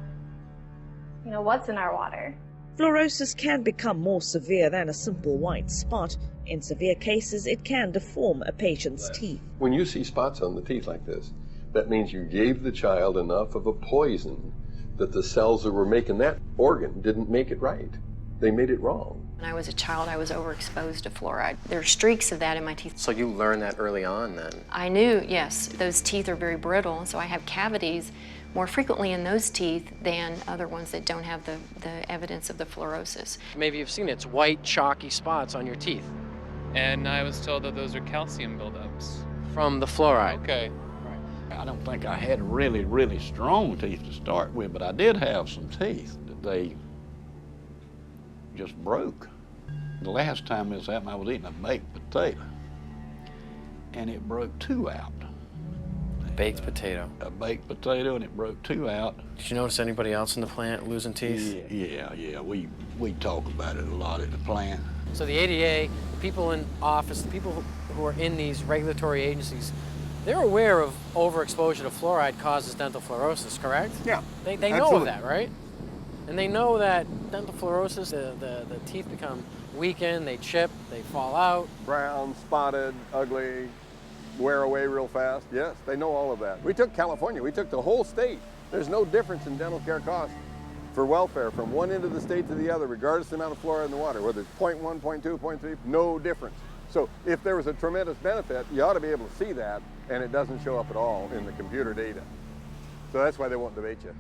what's in our water. Fluorosis can become more severe than a simple white spot. In severe cases, it can deform a patient's teeth. When you see spots on the teeth like this, that means you gave the child enough of a poison that the cells that were making that organ didn't make it right. They made it wrong. When I was a child, I was overexposed to fluoride. There are streaks of that in my teeth. So you learned that early on then? I knew, yes, those teeth are very brittle, so I have cavities more frequently in those teeth than other ones that don't have the evidence of the fluorosis. Maybe you've seen it. It's white, chalky spots on your teeth. And I was told that those are calcium buildups. From the fluoride. Okay. I don't think I had really, really strong teeth to start with, but I did have some teeth that they just broke. The last time this happened, I was eating a baked potato, and it broke two out. Baked potato? A baked potato, and it broke two out. Did you notice anybody else in the plant losing teeth? Yeah. We talk about it a lot at the plant. So the ADA, the people in office, the people who are in these regulatory agencies, they're aware of overexposure to fluoride causes dental fluorosis, correct? Yeah. They know of that, right? And they know that dental fluorosis, the teeth become weakened, they chip, they fall out. Brown, spotted, ugly, wear away real fast. Yes, they know all of that. We took California, we took the whole state. There's no difference in dental care costs for welfare from one end of the state to the other, regardless of the amount of fluoride in the water, whether it's 0.1, 0.2, 0.3, no difference. So if there was a tremendous benefit, you ought to be able to see that, and it doesn't show up at all in the computer data. So that's why they won't debate you.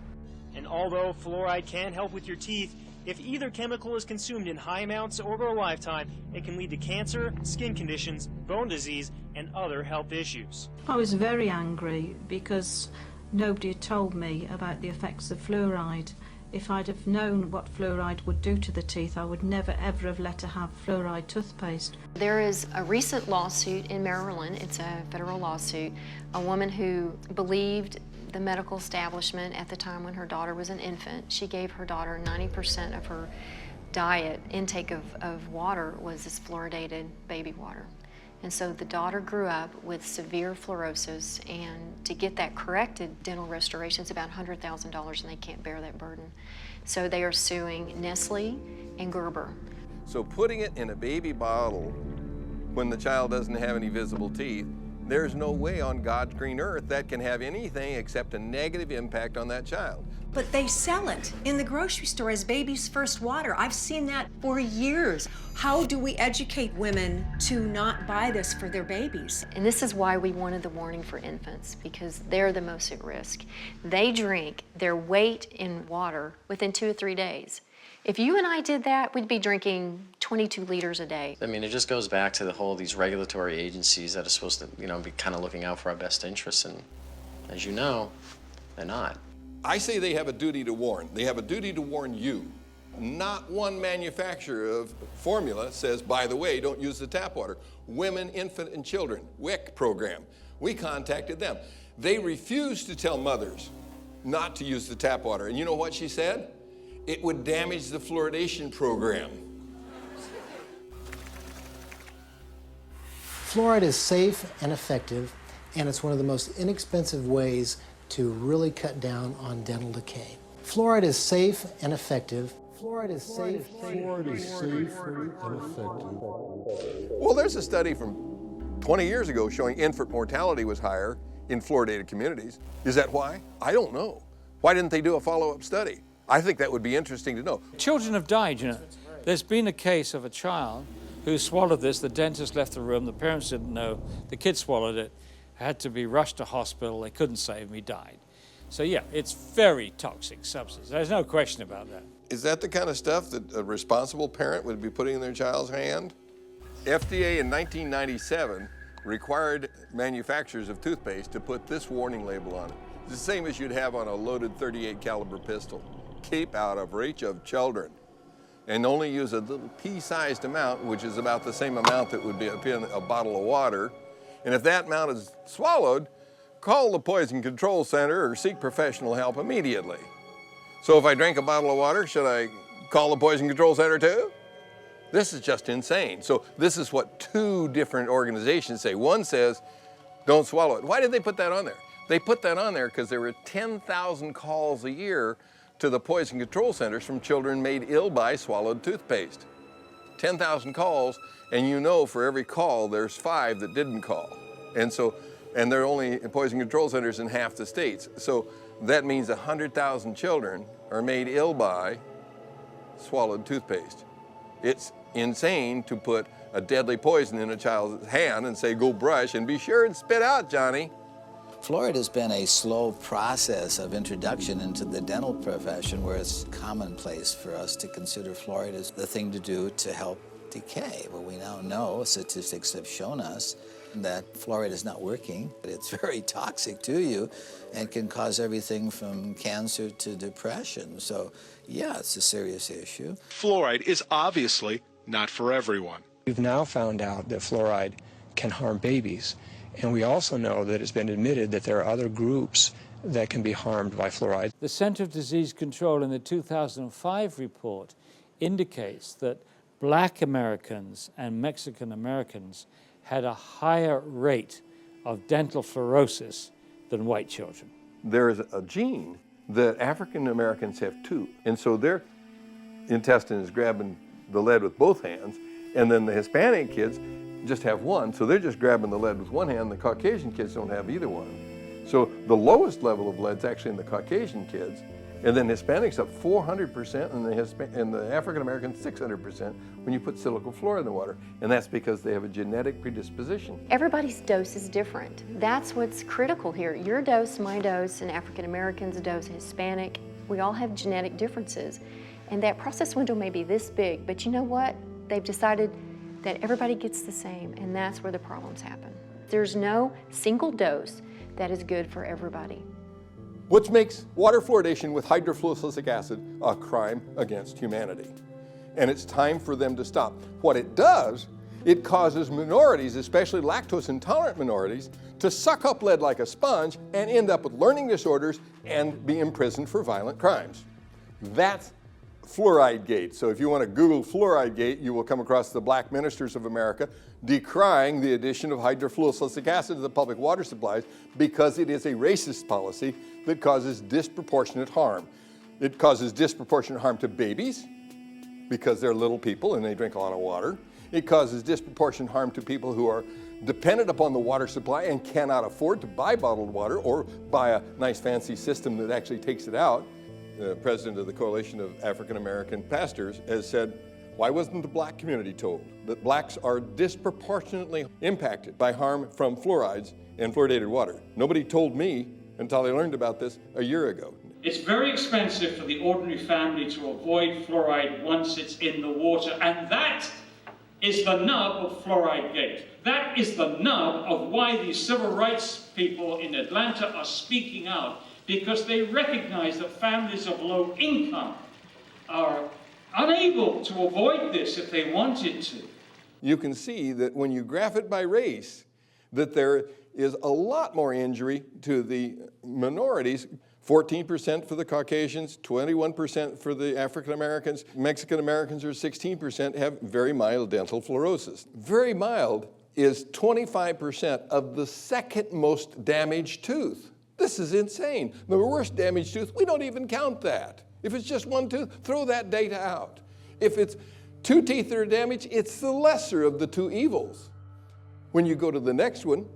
And although fluoride can help with your teeth, if either chemical is consumed in high amounts over a lifetime, it can lead to cancer, skin conditions, bone disease, and other health issues. I was very angry because nobody had told me about the effects of fluoride. If I'd have known what fluoride would do to the teeth, I would never ever have let her have fluoride toothpaste. There is a recent lawsuit in Maryland, it's a federal lawsuit, a woman who believed the medical establishment at the time when her daughter was an infant. She gave her daughter 90% of her diet, intake of water was this fluoridated baby water. And so the daughter grew up with severe fluorosis, and to get that corrected, dental restoration is about $100,000, and they can't bear that burden. So they are suing Nestle and Gerber. So putting it in a baby bottle when the child doesn't have any visible teeth, there's no way on God's green earth that can have anything except a negative impact on that child. But they sell it in the grocery store as baby's first water. I've seen that for years. How do we educate women to not buy this for their babies? And this is why we wanted the warning for infants, because they're the most at risk. They drink their weight in water within 2 or 3 days. If you and I did that, we'd be drinking 22 liters a day. I mean, it just goes back to the whole, these regulatory agencies that are supposed to, be kind of looking out for our best interests, and as you know, they're not. I say they have a duty to warn. They have a duty to warn you. Not one manufacturer of formula says, by the way, don't use the tap water. Women, Infant, and Children, WIC program. We contacted them. They refused to tell mothers not to use the tap water. And you know what she said? It would damage the fluoridation program. Fluoride is safe and effective, and it's one of the most inexpensive ways to really cut down on dental decay. Fluoride is safe and effective. Fluoride is safe. Fluoride is safe and effective. Well, there's a study from 20 years ago showing infant mortality was higher in fluoridated communities. Is that why? I don't know. Why didn't they do a follow-up study? I think that would be interesting to know. Children have died, you know. There's been a case of a child who swallowed this. The dentist left the room. The parents didn't know. The kid swallowed it, had to be rushed to hospital. They couldn't save him. He died. So yeah, it's very toxic substance. There's no question about that. Is that the kind of stuff that a responsible parent would be putting in their child's hand? FDA in 1997 required manufacturers of toothpaste to put this warning label on it. It's the same as you'd have on a loaded .38 caliber pistol. Keep out of reach of children. And only use a little pea-sized amount, which is about the same amount that would be in a bottle of water. And if that amount is swallowed, call the Poison Control Center or seek professional help immediately. So if I drank a bottle of water, should I call the Poison Control Center too? This is just insane. So this is what 2 different organizations say. One says, don't swallow it. Why did they put that on there? They put that on there because there were 10,000 calls a year to the Poison Control Centers from children made ill by swallowed toothpaste. 10,000 calls, and you know for every call there's 5 that didn't call. And there are only Poison Control Centers in half the states. So that means 100,000 children are made ill by swallowed toothpaste. It's insane to put a deadly poison in a child's hand and say, go brush and be sure and spit out, Johnny. Fluoride has been a slow process of introduction into the dental profession, where it's commonplace for us to consider fluoride as the thing to do to help decay. But we now know, statistics have shown us, that fluoride is not working. It's very toxic to you and can cause everything from cancer to depression. So, yeah, it's a serious issue. Fluoride is obviously not for everyone. We've now found out that fluoride can harm babies. And we also know that it's been admitted that there are other groups that can be harmed by fluoride. The Center of Disease Control in the 2005 report indicates that Black Americans and Mexican Americans had a higher rate of dental fluorosis than white children. There is a gene that African Americans have too. And so their intestine is grabbing the lead with both hands, and then the Hispanic kids just have one, so they're just grabbing the lead with one hand. The Caucasian kids don't have either one. So the lowest level of lead's actually in the Caucasian kids, and then Hispanics up 400%, and the African Americans 600% when you put silicon fluoride in the water, and that's because they have a genetic predisposition. Everybody's dose is different. That's what's critical here. Your dose, my dose, and African Americans' dose, Hispanic, we all have genetic differences. And that process window may be this big, but you know what? They've decided that everybody gets the same, and that's where the problems happen. There's no single dose that is good for everybody. Which makes water fluoridation with hydrofluorosilicic acid a crime against humanity. And it's time for them to stop. What it does, it causes minorities, especially lactose intolerant minorities, to suck up lead like a sponge and end up with learning disorders and be imprisoned for violent crimes. That's Fluoride Gate. So if you want to Google Fluoride Gate, you will come across the black ministers of America decrying the addition of hydrofluorosilicic acid to the public water supplies because it is a racist policy that causes disproportionate harm. It causes disproportionate harm to babies because they're little people and they drink a lot of water. It causes disproportionate harm to people who are dependent upon the water supply and cannot afford to buy bottled water or buy a nice fancy system that actually takes it out. The president of the Coalition of African American Pastors has said, why wasn't the black community told that blacks are disproportionately impacted by harm from fluorides and fluoridated water? Nobody told me until I learned about this a year ago. It's very expensive for the ordinary family to avoid fluoride once it's in the water, and that is the nub of Fluoride Gate. That is the nub of why these civil rights people in Atlanta are speaking out, because they recognize that families of low income are unable to avoid this if they wanted to. You can see that when you graph it by race, that there is a lot more injury to the minorities. 14% for the Caucasians, 21% for the African Americans. Mexican Americans, or 16%, have very mild dental fluorosis. Very mild is 25% of the second most damaged tooth. This is insane. The worst damaged tooth, we don't even count that. If it's just one tooth, throw that data out. If it's two teeth that are damaged, it's the lesser of the two evils. When you go to the next one,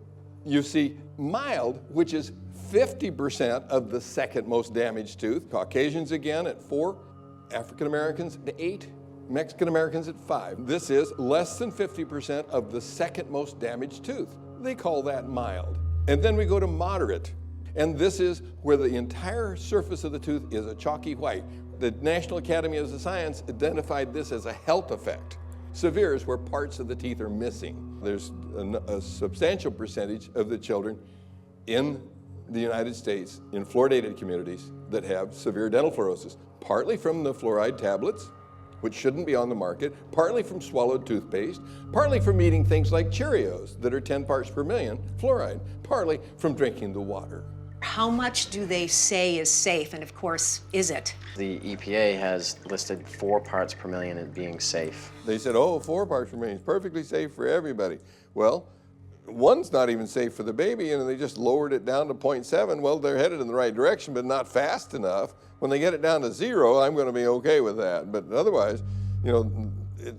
you see mild, which is 50% of the second most damaged tooth. Caucasians again at 4, African Americans at 8, Mexican Americans at 5. This is less than 50% of the second most damaged tooth. They call that mild. And then we go to moderate. And this is where the entire surface of the tooth is a chalky white. The National Academy of Science identified this as a health effect. Severe is where parts of the teeth are missing. There's a substantial percentage of the children in the United States in fluoridated communities that have severe dental fluorosis, partly from the fluoride tablets, which shouldn't be on the market, partly from swallowed toothpaste, partly from eating things like Cheerios that are 10 parts per million fluoride, partly from drinking the water. How much do they say is safe, and of course, is it? The EPA has listed 4 parts per million as being safe. They said, oh, 4 parts per million is perfectly safe for everybody. Well, one's not even safe for the baby, and they just lowered it down to 0.7. Well, they're headed in the right direction, but not fast enough. When they get it down to 0, I'm going to be okay with that. But otherwise, you know,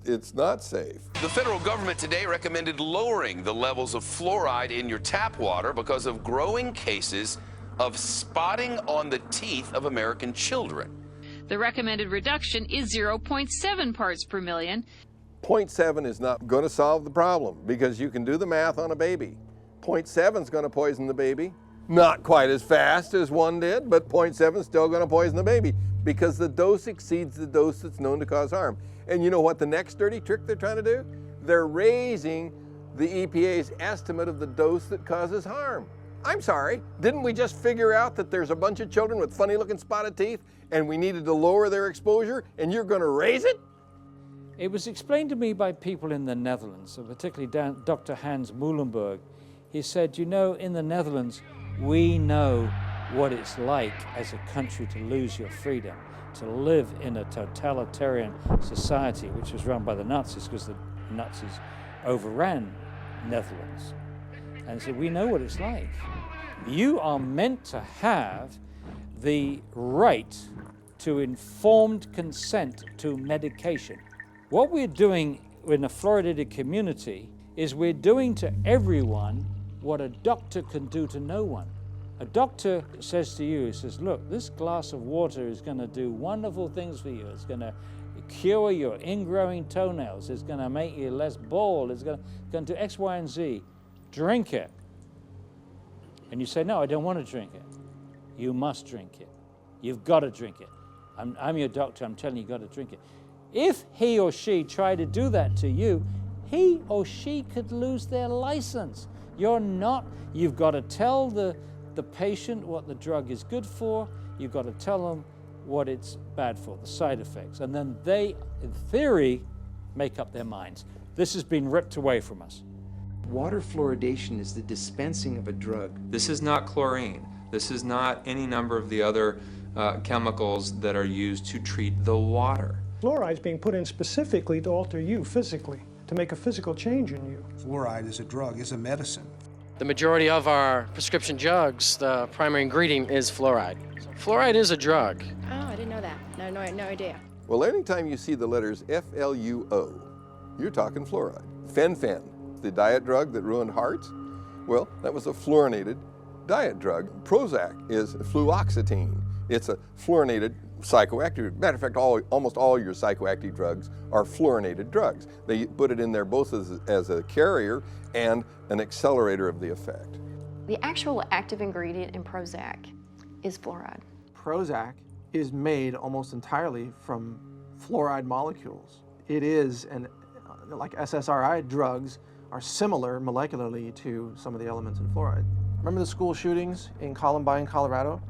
it's not safe. The federal government today recommended lowering the levels of fluoride in your tap water because of growing cases of spotting on the teeth of American children. The recommended reduction is 0.7 parts per million. 0.7 is not going to solve the problem because you can do the math on a baby. 0.7 is going to poison the baby. Not quite as fast as 1 did, but 0.7 is still going to poison the baby because the dose exceeds the dose that's known to cause harm. And you know what the next dirty trick they're trying to do? They're raising the EPA's estimate of the dose that causes harm. I'm sorry, didn't we just figure out that there's a bunch of children with funny looking spotted teeth and we needed to lower their exposure and you're going to raise it? It was explained to me by people in the Netherlands, particularly Dr. Hans Muhlenberg. He said, you know, in the Netherlands, we know what it's like as a country to lose your freedom, to live in a totalitarian society, which was run by the Nazis because the Nazis overran Netherlands. And so we know what it's like. You are meant to have the right to informed consent to medication. What we're doing in a fluoridated community is we're doing to everyone what a doctor can do to no one. A doctor says to you, he says, look, this glass of water is going to do wonderful things for you. It's going to cure your ingrowing toenails. It's going to make you less bald. It's going to do X, Y, and Z. Drink it. And you say, no, I don't want to drink it. You must drink it. You've got to drink it. I'm your doctor. I'm telling you, you've got to drink it. If he or she tried to do that to you, he or she could lose their license. You've got to tell the patient what the drug is good for. You've got to tell them what it's bad for, the side effects. And then they, in theory, make up their minds. This has been ripped away from us. Water fluoridation is the dispensing of a drug. This is not chlorine. This is not any number of the other chemicals that are used to treat the water. Fluoride is being put in specifically to alter you physically, to make a physical change in you. Fluoride is a drug, is a medicine. The majority of our prescription drugs, the primary ingredient is fluoride. Fluoride is a drug. Oh, I didn't know that. No idea. Well, anytime you see the letters FLUO, you're talking fluoride. Fen-phen, the diet drug that ruined hearts, well, that was a fluorinated diet drug. Prozac is fluoxetine. It's a fluorinated psychoactive. Matter of fact, almost all your psychoactive drugs are fluorinated drugs. They put it in there both as a carrier and an accelerator of the effect. The actual active ingredient in Prozac is fluoride. Prozac is made almost entirely from fluoride molecules. It is, and like SSRI drugs are similar molecularly to some of the elements in fluoride. Remember the school shootings in Columbine, Colorado?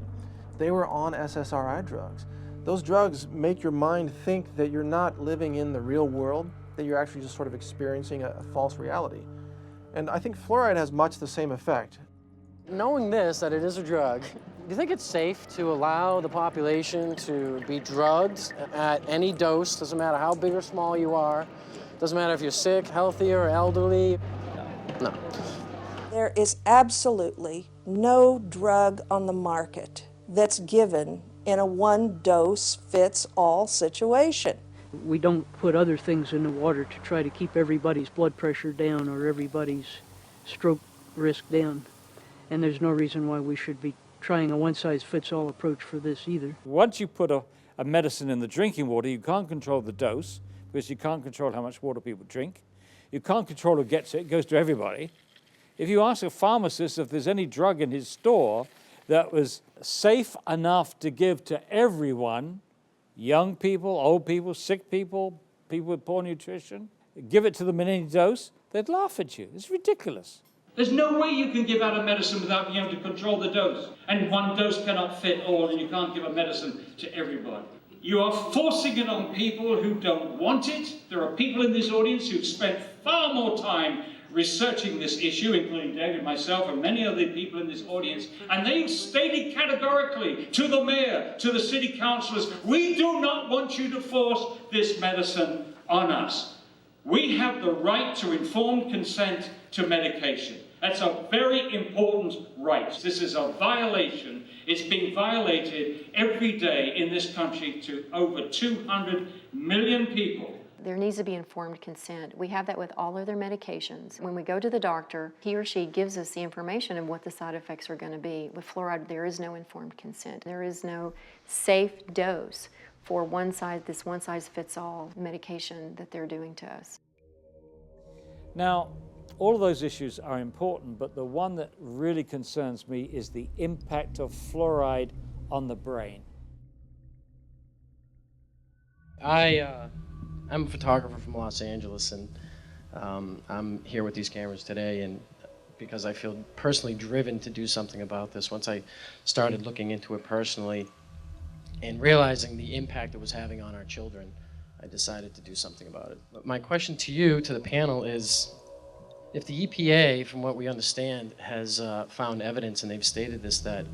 They were on SSRI drugs. Those drugs make your mind think that you're not living in the real world, that you're actually just sort of experiencing a false reality. And I think fluoride has much the same effect. Knowing this, that it is a drug, do you think it's safe to allow the population to be drugged at any dose? Doesn't matter how big or small you are. Doesn't matter if you're sick, healthy, or elderly. No. There is absolutely no drug on the market that's given in a one-dose-fits-all situation. We don't put other things in the water to try to keep everybody's blood pressure down or everybody's stroke risk down. And there's no reason why we should be trying a one-size-fits-all approach for this either. Once you put a medicine in the drinking water, you can't control the dose because you can't control how much water people drink. You can't control who gets it. It goes to everybody. If you ask a pharmacist if there's any drug in his store that was safe enough to give to everyone, young people, old people, sick people, people with poor nutrition, give it to them in any dose, they'd laugh at you. It's ridiculous. There's no way you can give out a medicine without being able to control the dose. And one dose cannot fit all, and you can't give a medicine to everybody. You are forcing it on people who don't want it. There are people in this audience who've spent far more time researching this issue, including David, myself, and many other people in this audience, and they've stated categorically to the mayor, to the city councillors, we do not want you to force this medicine on us. We have the right to informed consent to medication. That's a very important right. This is a violation. It's being violated every day in this country to over 200 million people. There needs to be informed consent. We have that with all other medications. When we go to the doctor, he or she gives us the information of what the side effects are going to be. With fluoride, there is no informed consent. There is no safe dose for this one-size-fits-all medication that they're doing to us. Now, all of those issues are important, but the one that really concerns me is the impact of fluoride on the brain. I'm a photographer from Los Angeles, and I'm here with these cameras today, and because I feel personally driven to do something about this. Once I started looking into it personally and realizing the impact it was having on our children, I decided to do something about it. But my question to you, to the panel, is if the EPA, from what we understand, has found evidence, and they've stated this, that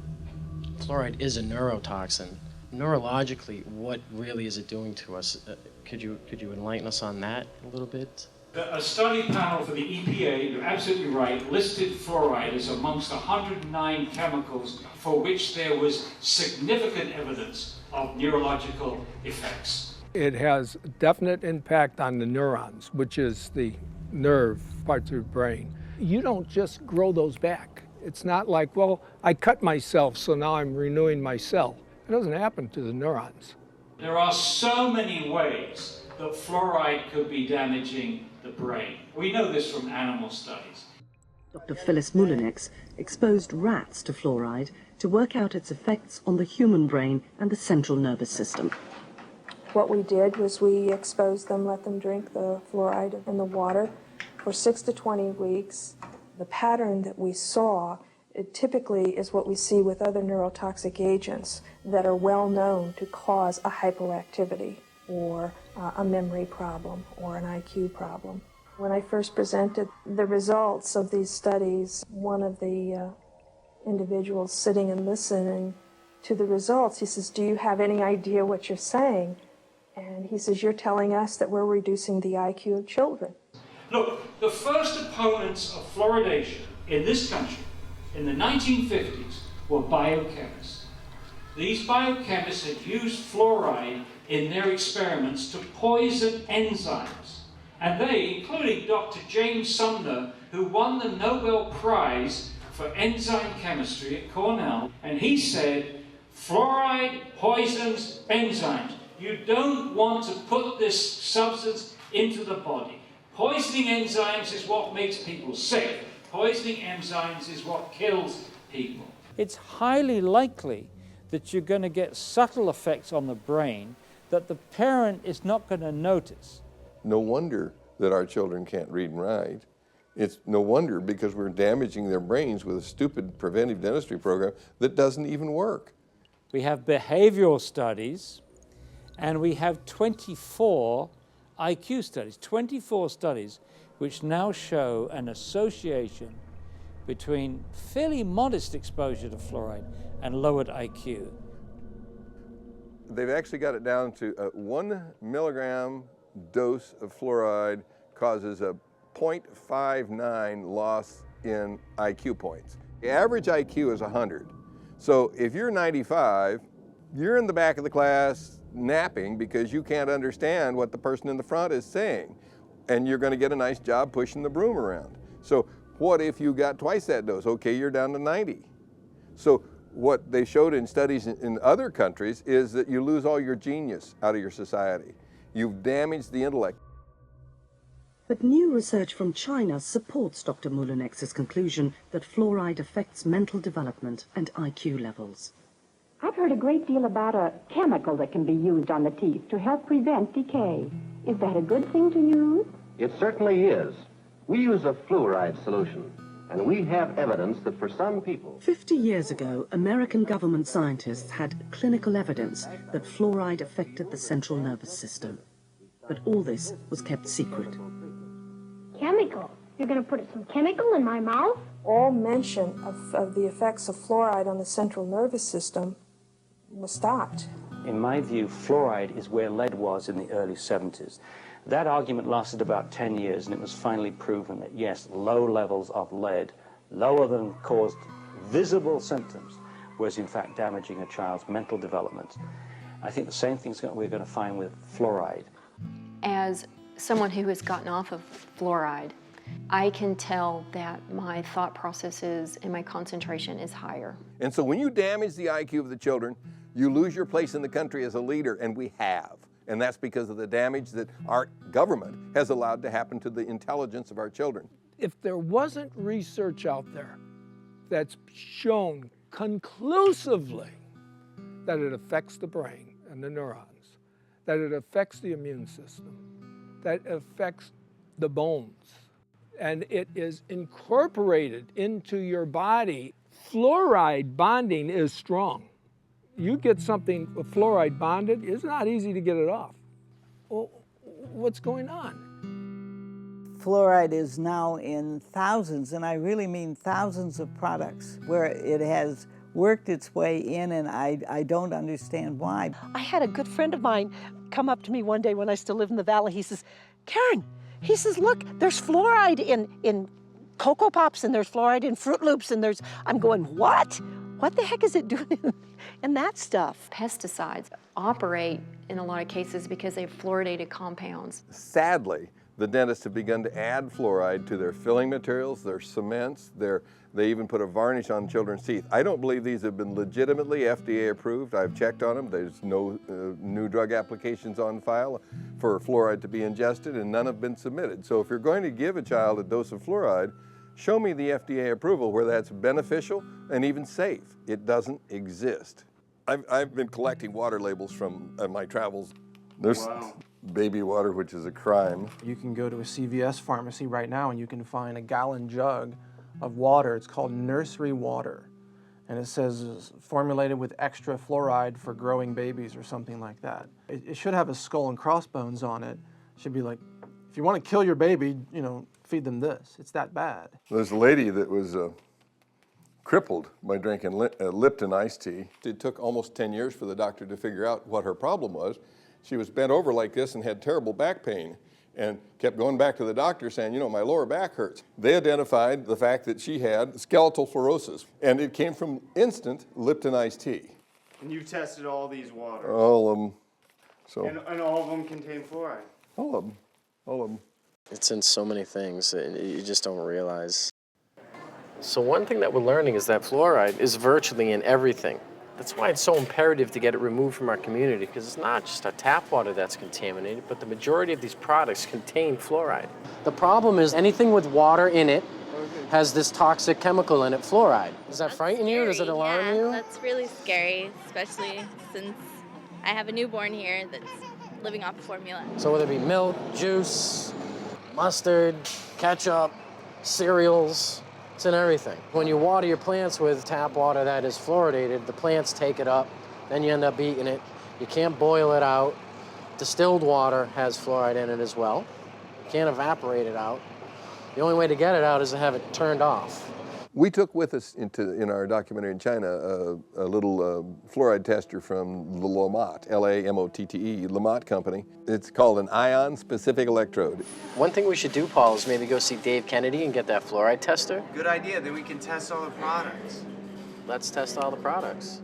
fluoride is a neurotoxin, neurologically, what really is it doing to us? Could you enlighten us on that a little bit? A study panel for the EPA, you're absolutely right, listed fluoride as amongst 109 chemicals for which there was significant evidence of neurological effects. It has definite impact on the neurons, which is the nerve parts of the brain. You don't just grow those back. It's not like, well, I cut myself, so now I'm renewing my cell. It doesn't happen to the neurons. There are so many ways that fluoride could be damaging the brain. We know this from animal studies. Dr. Phyllis Moulinex exposed rats to fluoride to work out its effects on the human brain and the central nervous system. What we did was we exposed them, let them drink the fluoride in the water for 6 to 20 weeks. The pattern that we saw, it typically is what we see with other neurotoxic agents that are well known to cause a hypoactivity or a memory problem or an IQ problem. When I first presented the results of these studies, one of the individuals sitting and listening to the results, he says, do you have any idea what you're saying? And he says, you're telling us that we're reducing the IQ of children. Look, the first opponents of fluoridation in this country in the 1950s were biochemists. These biochemists had used fluoride in their experiments to poison enzymes. And they, including Dr. James Sumner, who won the Nobel Prize for enzyme chemistry at Cornell, and he said, fluoride poisons enzymes. You don't want to put this substance into the body. Poisoning enzymes is what makes people sick. Poisoning enzymes is what kills people. It's highly likely that you're going to get subtle effects on the brain that the parent is not going to notice. No wonder that our children can't read and write. It's no wonder because we're damaging their brains with a stupid preventive dentistry program that doesn't even work. We have behavioral studies, and we have 24 IQ studies, 24 studies which now show an association between fairly modest exposure to fluoride and lowered IQ. They've actually got it down to a 1 milligram dose of fluoride causes a 0.59 loss in IQ points. The average IQ is 100. So if you're 95, you're in the back of the class napping because you can't understand what the person in the front is saying. And you're going to get a nice job pushing the broom around. So what if you got twice that dose? Okay, you're down to 90. So what they showed in studies in other countries is that you lose all your genius out of your society. You've damaged the intellect. But new research from China supports Dr. Muhlenex's conclusion that fluoride affects mental development and IQ levels. I've heard a great deal about a chemical that can be used on the teeth to help prevent decay. Is that a good thing to use? It certainly is. We use a fluoride solution, and we have evidence that for some people... 50 years ago, American government scientists had clinical evidence that fluoride affected the central nervous system. But all this was kept secret. Chemical? You're going to put some chemical in my mouth? All mention of the effects of fluoride on the central nervous system was stopped. In my view, fluoride is where lead was in the early 70s. That argument lasted about 10 years, and it was finally proven that, yes, low levels of lead, lower than caused visible symptoms, was in fact damaging a child's mental development. I think the same thing we're going to find with fluoride. As someone who has gotten off of fluoride, I can tell that my thought processes and my concentration is higher. And so when you damage the IQ of the children, you lose your place in the country as a leader, and we have. And that's because of the damage that our government has allowed to happen to the intelligence of our children. If there wasn't research out there that's shown conclusively that it affects the brain and the neurons, that it affects the immune system, that it affects the bones, and it is incorporated into your body, fluoride bonding is strong. You get something with fluoride bonded, it's not easy to get it off. Well, what's going on? Fluoride is now in thousands, and I really mean thousands of products where it has worked its way in, and I don't understand why. I had a good friend of mine come up to me one day when I still lived in the valley. He says, Karen, he says, look, there's fluoride in Cocoa Pops, and there's fluoride in Fruit Loops, and there's, I'm going, what? What the heck is it doing in that stuff? Pesticides operate in a lot of cases because they have fluoridated compounds. Sadly, the dentists have begun to add fluoride to their filling materials, their cements, they even put a varnish on children's teeth. I don't believe these have been legitimately FDA approved. I've checked on them. There's no new drug applications on file for fluoride to be ingested, and none have been submitted. So if you're going to give a child a dose of fluoride, show me the FDA approval where that's beneficial and even safe. It doesn't exist. I've been collecting water labels from my travels. There's baby water, which is a crime. You can go to a CVS pharmacy right now and you can find a gallon jug of water. It's called nursery water. And it says formulated with extra fluoride for growing babies or something like that. It should have a skull and crossbones on it. It should be like, if you want to kill your baby, feed them this. It's that bad. There's a lady that was crippled by drinking Lipton iced tea. It took almost 10 years for the doctor to figure out what her problem was. She was bent over like this and had terrible back pain and kept going back to the doctor saying, you know, my lower back hurts. They identified the fact that she had skeletal fluorosis, and it came from instant Lipton iced tea. And you tested all these waters? All of them. So. And all of them contain fluoride? All of them. All of them. It's in so many things that you just don't realize. So one thing that we're learning is that fluoride is virtually in everything. That's why it's so imperative to get it removed from our community, because it's not just our tap water that's contaminated, but the majority of these products contain fluoride. The problem is anything with water in it has this toxic chemical in it, fluoride. Does that frighten you? Does it alarm you? That's really scary, especially since I have a newborn here that's living off of formula. So whether it be milk, juice, mustard, ketchup, cereals, it's in everything. When you water your plants with tap water that is fluoridated, the plants take it up, then you end up eating it. You can't boil it out. Distilled water has fluoride in it as well. You can't evaporate it out. The only way to get it out is to have it turned off. We took with us in our documentary in China a little fluoride tester from the Lamotte, L-A-M-O-T-T-E, Lamotte company. It's called an ion-specific electrode. One thing we should do, Paul, is maybe go see Dave Kennedy and get that fluoride tester. Good idea, then we can test all the products. Let's test all the products.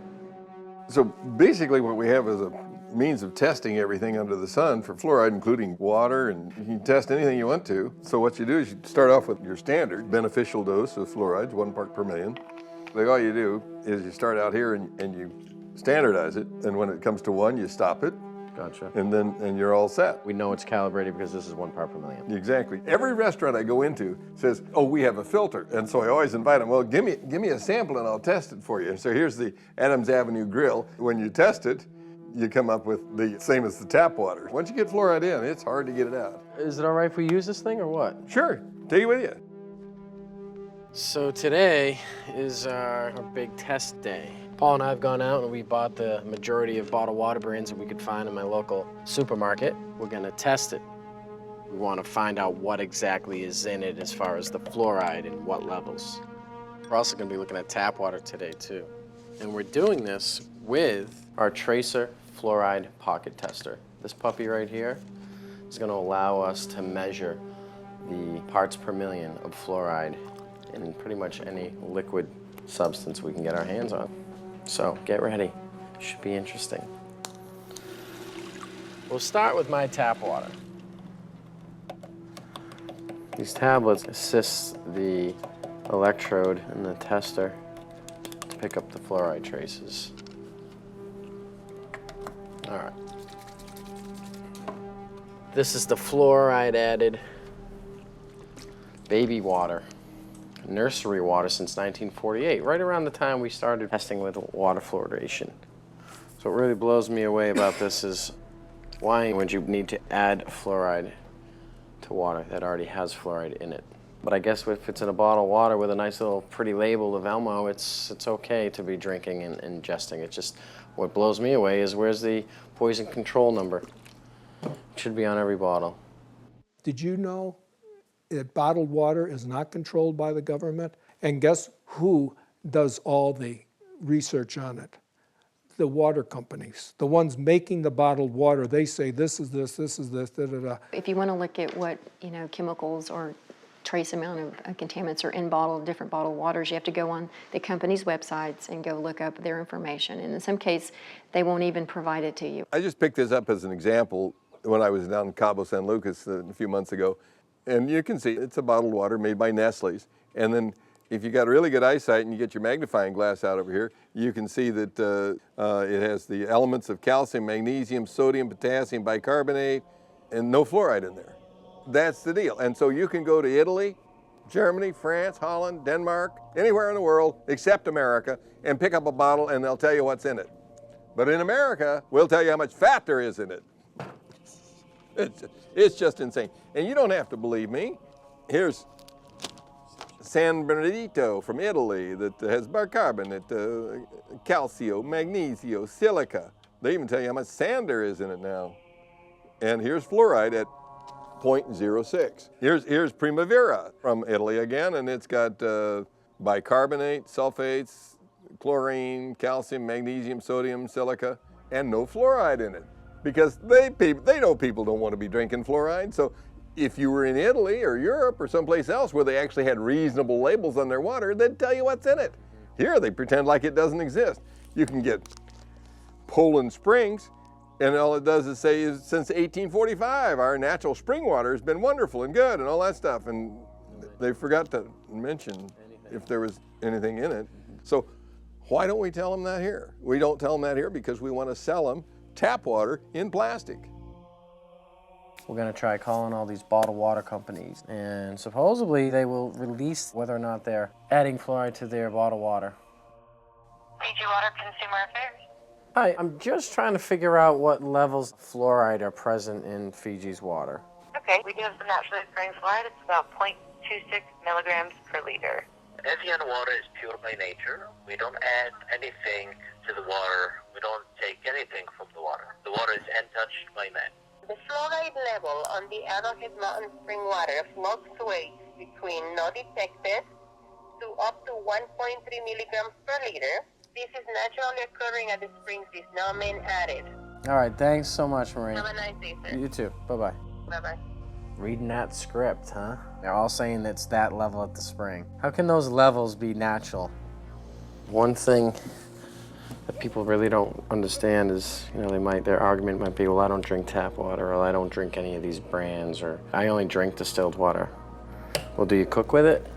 So basically what we have is a means of testing everything under the sun for fluoride, including water, and you can test anything you want to. So what you do is you start off with your standard beneficial dose of fluoride, 1 part per million. Like all you do is you start out here and you standardize it, and when it comes to 1, you stop it. Gotcha. And you're all set. We know it's calibrated because this is 1 part per million. Exactly. Every restaurant I go into says, oh, we have a filter. And so I always invite them, well, give me a sample and I'll test it for you. And so here's the Adams Avenue Grill. When you test it, you come up with the same as the tap water. Once you get fluoride in, it's hard to get it out. Is it all right if we use this thing or what? Sure, take it with you. So today is our big test day. Paul and I have gone out and we bought the majority of bottled water brands that we could find in my local supermarket. We're gonna test it. We wanna find out what exactly is in it as far as the fluoride and what levels. We're also gonna be looking at tap water today too. And we're doing this with our Tracer Fluoride Pocket Tester. This puppy right here is going to allow us to measure the parts per million of fluoride in pretty much any liquid substance we can get our hands on. So get ready, it should be interesting. We'll start with my tap water. These tablets assist the electrode and the tester to pick up the fluoride traces. All right. This is the fluoride added baby water, nursery water since 1948, right around the time we started testing with water fluoridation. So what really blows me away about this is why would you need to add fluoride to water that already has fluoride in it? But I guess if it's in a bottle of water with a nice little pretty label of Elmo, it's okay to be drinking and ingesting. It's just, what blows me away is where's the poison control number? It should be on every bottle. Did you know that bottled water is not controlled by the government? And guess who does all the research on it? The water companies, the ones making the bottled water. They say this is this is this, da da da. If you want to look at what, chemicals or trace amount of contaminants are in different bottled waters, you have to go on the company's websites and go look up their information. And in some cases, they won't even provide it to you. I just picked this up as an example when I was down in Cabo San Lucas a few months ago. And you can see it's a bottled water made by Nestle's. And then if you got really good eyesight and you get your magnifying glass out over here, you can see that it has the elements of calcium, magnesium, sodium, potassium, bicarbonate, and no fluoride in there. That's the deal. And so you can go to Italy, Germany, France, Holland, Denmark, anywhere in the world except America, and pick up a bottle and they'll tell you what's in it. But in America, we'll tell you how much fat there is in it. It's just insane. And you don't have to believe me. Here's San Bernardino from Italy that has bicarbonate, calcio, magnesio, silica. They even tell you how much sand there is in it now. And here's fluoride at 0.06. Here's Primavera from Italy again, and it's got bicarbonate, sulfates, chlorine, calcium, magnesium, sodium, silica, and no fluoride in it. Because they know people don't want to be drinking fluoride. So if you were in Italy or Europe or someplace else where they actually had reasonable labels on their water, they'd tell you what's in it. Here they pretend like it doesn't exist. You can get Poland Springs, and all it does is say is since 1845 our natural spring water has been wonderful and good and all that stuff, and they forgot to mention if there was anything in it. So why don't we tell them that here? We don't tell them that here because we want to sell them tap water in plastic. We're going to try calling all these bottled water companies, and supposedly they will release whether or not they're adding fluoride to their bottled water. Fiji Water Consumer Affairs. Hi, I'm just trying to figure out what levels of fluoride are present in Fiji's water. Okay, we do have some naturally occurring fluoride. It's about 0.26 milligrams per liter. Evian water is pure by nature. We don't add anything to the water. We don't take anything from the water. The water is untouched by man. The fluoride level on the Arrowhead Mountain spring water fluctuates between no detected to up to 1.3 milligrams per liter. This is naturally occurring at the springs with no man added. All right, thanks so much, Marie. Have a nice day, sir. You too. Bye-bye. Bye-bye. Reading that script, huh? They're all saying it's that level at the spring. How can those levels be natural? One thing that people really don't understand is, their argument might be, well, I don't drink tap water, or I don't drink any of these brands, or I only drink distilled water. Well, do you cook with it?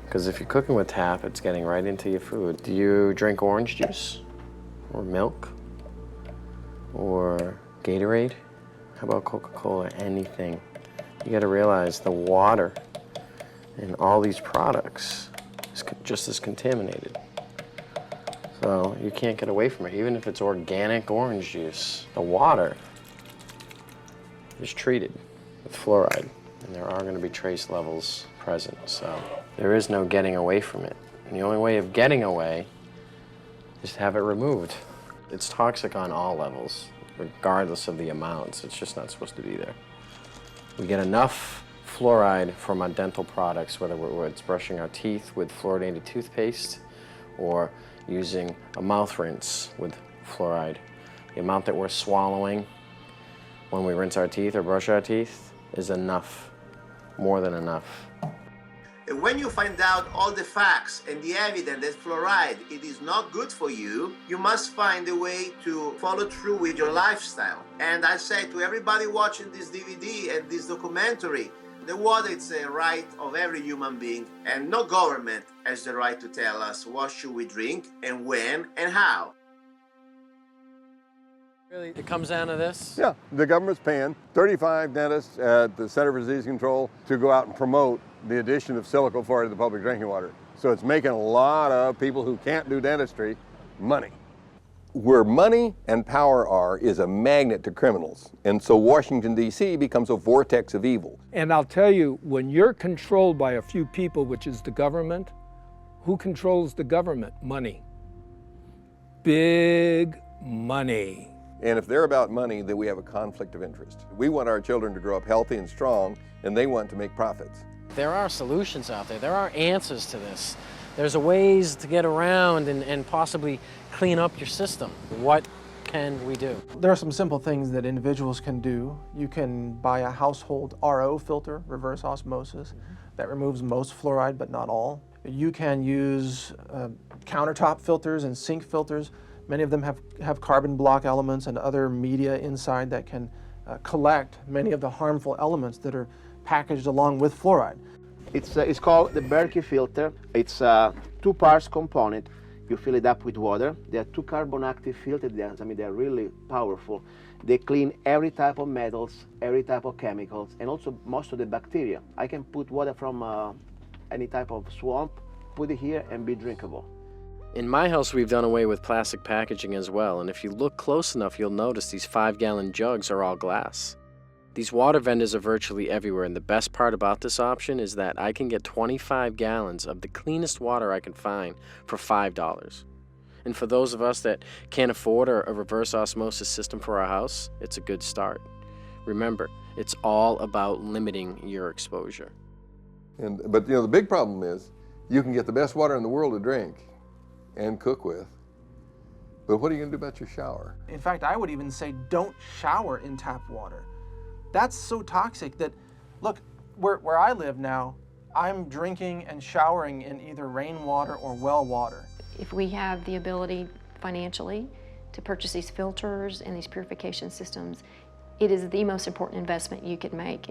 Because if you're cooking with tap, it's getting right into your food. Do you drink orange juice? Or milk? Or Gatorade? How about Coca-Cola? Anything. You gotta realize the water in all these products is just as contaminated. So you can't get away from it. Even if it's organic orange juice, the water is treated with fluoride, and there are gonna be trace levels present. So there is no getting away from it. And the only way of getting away is to have it removed. It's toxic on all levels, regardless of the amounts. It's just not supposed to be there. We get enough fluoride from our dental products, whether it's brushing our teeth with fluoridated toothpaste or using a mouth rinse with fluoride. The amount that we're swallowing when we rinse our teeth or brush our teeth is enough, more than enough. And when you find out all the facts and the evidence that fluoride it is not good for you, you must find a way to follow through with your lifestyle. And I say to everybody watching this DVD and this documentary, the water is a right of every human being, and no government has the right to tell us what should we drink and when and how. Really, it comes down to this? Yeah, the government's paying 35 dentists at the Center for Disease Control to go out and promote the addition of silicon fluoride to the public drinking water. So it's making a lot of people who can't do dentistry money. Where money and power are is a magnet to criminals. And so Washington, D.C. becomes a vortex of evil. And I'll tell you, when you're controlled by a few people, which is the government, who controls the government? Money. Big money. And if they're about money, then we have a conflict of interest. We want our children to grow up healthy and strong, and they want to make profits. There are solutions out there. There are answers to this. There's a ways to get around and possibly clean up your system. What can we do? There are some simple things that individuals can do. You can buy a household RO filter, reverse osmosis, that removes most fluoride but not all. You can use countertop filters and sink filters. Many of them have carbon block elements and other media inside that can collect many of the harmful elements that are packaged along with fluoride. It's called the Berkey filter. It's a 2 parts component. You fill it up with water. There are 2 carbon active filters. They're really powerful. They clean every type of metals, every type of chemicals, and also most of the bacteria. I can put water from any type of swamp, put it here, and be drinkable. In my house, we've done away with plastic packaging as well, and if you look close enough, you'll notice these 5-gallon jugs are all glass. These water vendors are virtually everywhere, and the best part about this option is that I can get 25 gallons of the cleanest water I can find for $5. And for those of us that can't afford a reverse osmosis system for our house, it's a good start. Remember, it's all about limiting your exposure. But the big problem is You can get the best water in the world to drink and cook with, but what are you going to do about your shower? In fact, I would even say don't shower in tap water. That's so toxic that, look, where I live now, I'm drinking and showering in either rainwater or well water. If we have the ability financially to purchase these filters and these purification systems, it is the most important investment you could make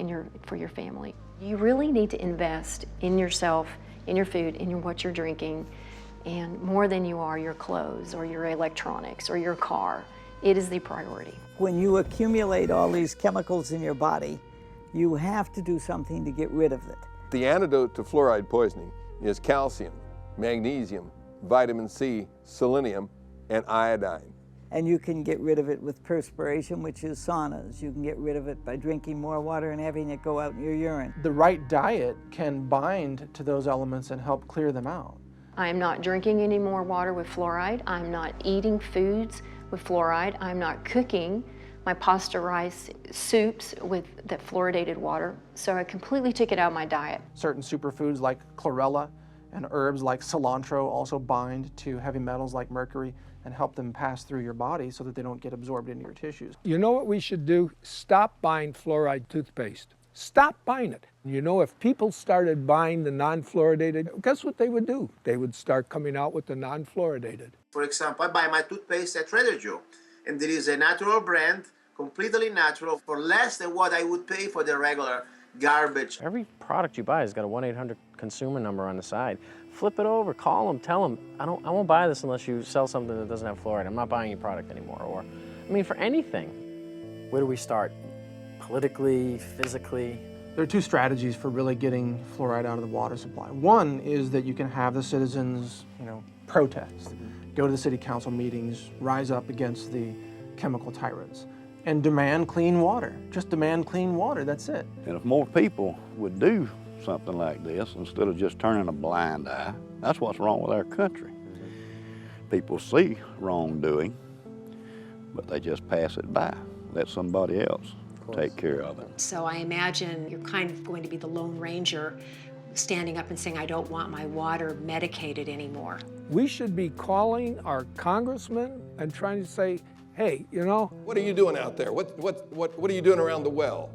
for your family. You really need to invest in yourself, in your food, in what you're drinking, and more than you are your clothes or your electronics or your car. It is the priority. When you accumulate all these chemicals in your body, you have to do something to get rid of it. The antidote to fluoride poisoning is calcium, magnesium, vitamin C, selenium, and iodine. And you can get rid of it with perspiration, which is saunas. You can get rid of it by drinking more water and having it go out in your urine. The right diet can bind to those elements and help clear them out. I'm not drinking any more water with fluoride. I'm not eating foods with fluoride. I'm not cooking my pasta rice soups with that fluoridated water. So I completely took it out of my diet. Certain superfoods like chlorella and herbs like cilantro also bind to heavy metals like mercury and help them pass through your body so that they don't get absorbed into your tissues. You know what we should do? Stop buying fluoride toothpaste. Stop buying it. You know, if people started buying the non-fluoridated, guess what they would do? They would start coming out with the non-fluoridated. For example, I buy my toothpaste at Trader Joe, and there is a natural brand, completely natural, for less than what I would pay for the regular garbage. Every product you buy has got a 1-800 consumer number on the side. Flip it over, call them, tell them, I won't buy this unless you sell something that doesn't have fluoride. I'm not buying your product anymore. Or, I mean, for anything. Where do we start? Politically, physically? There are two strategies for really getting fluoride out of the water supply. One is that you can have the citizens, protest, go to the city council meetings, rise up against the chemical tyrants, and demand clean water. Just demand clean water, that's it. And if more people would do something like this instead of just turning a blind eye, that's what's wrong with our country. People see wrongdoing, but they just pass it by, let somebody else take care of it. So I imagine you're kind of going to be the Lone Ranger standing up and saying, I don't want my water medicated anymore. We should be calling our congressmen and trying to say, hey, What are you doing out there? What are you doing around the well?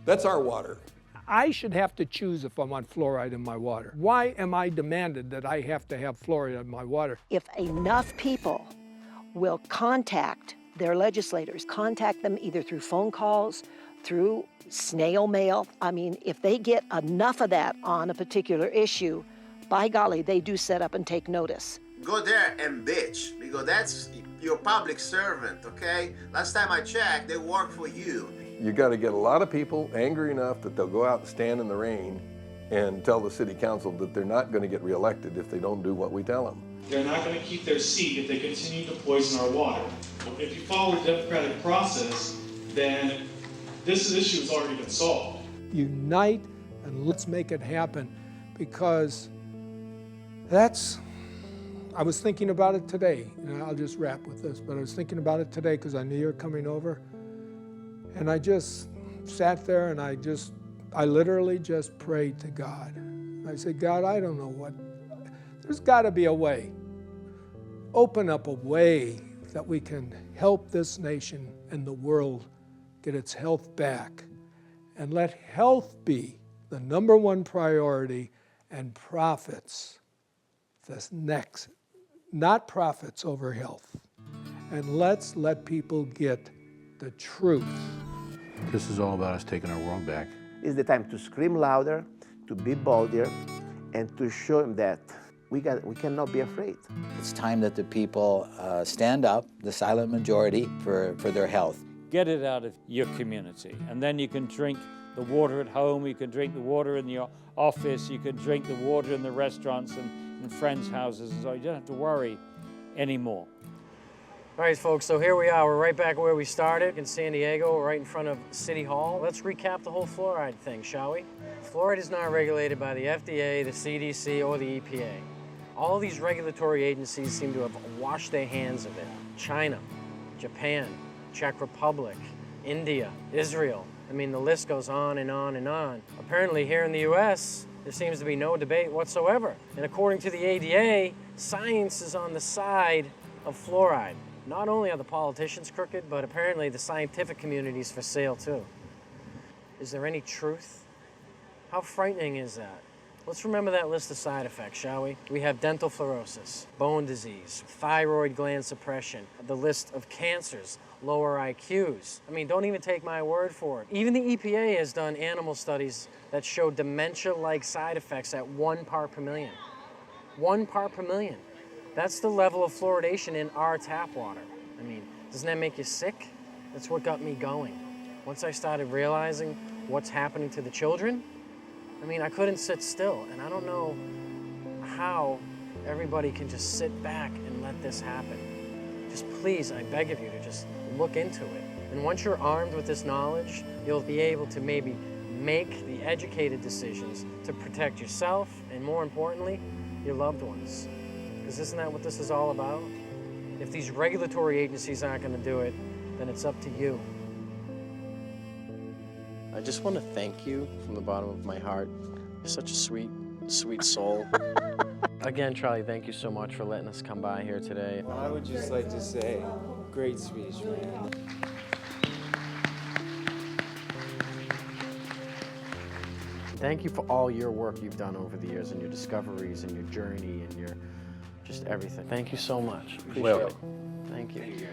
That's our water. I should have to choose if I want fluoride in my water. Why am I demanded that I have to have fluoride in my water? If enough people will contact their legislators, contact them either through phone calls, through snail mail. I mean, if they get enough of that on a particular issue, by golly, they do set up and take notice. Go there and bitch, because that's your public servant, okay? Last time I checked, they work for you. You got to get a lot of people angry enough that they'll go out and stand in the rain and tell the city council that they're not going to get reelected if they don't do what we tell them. They're not going to keep their seat if they continue to poison our water. If you follow the democratic process, then this issue has already been solved. Unite and let's make it happen, because I was thinking about it today, and I'll just wrap with this, but I was thinking about it today because I knew you were coming over, and I just sat there and I literally just prayed to God. I said, God, I don't know there's got to be a way. Open up a way that we can help this nation and the world get its health back, and let health be the #1 priority, and profits this next, not profits over health. And let's let people get the truth. This is all about us taking our world back. It's the time to scream louder, to be bolder, and to show them that we cannot be afraid. It's time that the people stand up, the silent majority, for their health. Get it out of your community, and then you can drink the water at home, you can drink the water in your office, you can drink the water in the restaurants and in friends' houses, and so you don't have to worry anymore. All right, folks, so here we are. We're right back where we started in San Diego, right in front of City Hall. Let's recap the whole fluoride thing, shall we? Fluoride is not regulated by the FDA, the CDC, or the EPA. All these regulatory agencies seem to have washed their hands of it. China, Japan, Czech Republic, India, Israel. I mean, the list goes on and on and on. Apparently here in the US, There seems to be no debate whatsoever. And according to the ADA, science is on the side of fluoride. Not only are the politicians crooked, but apparently the scientific community is for sale too. Is there any truth? How frightening is that? Let's remember that list of side effects, shall we? We have dental fluorosis, bone disease, thyroid gland suppression, the list of cancers, lower IQs. I mean, don't even take my word for it. Even the EPA has done animal studies that show dementia-like side effects at 1 part per million. 1 part per million. That's the level of fluoridation in our tap water. I mean, doesn't that make you sick? That's what got me going. Once I started realizing what's happening to the children, I mean, I couldn't sit still, and I don't know how everybody can just sit back and let this happen. Just please, I beg of you to just look into it. And once you're armed with this knowledge, you'll be able to maybe make the educated decisions to protect yourself and, more importantly, your loved ones. Because isn't that what this is all about? If these regulatory agencies aren't going to do it, then it's up to you. I just want to thank you from the bottom of my heart. You're such a sweet, sweet soul. Again, Charlie, thank you so much for letting us come by here today. Well, I would just like to say, great speech, man. Thank you for all your work you've done over the years and your discoveries and your journey and your just everything. Thank you so much. Appreciate it. Thank you.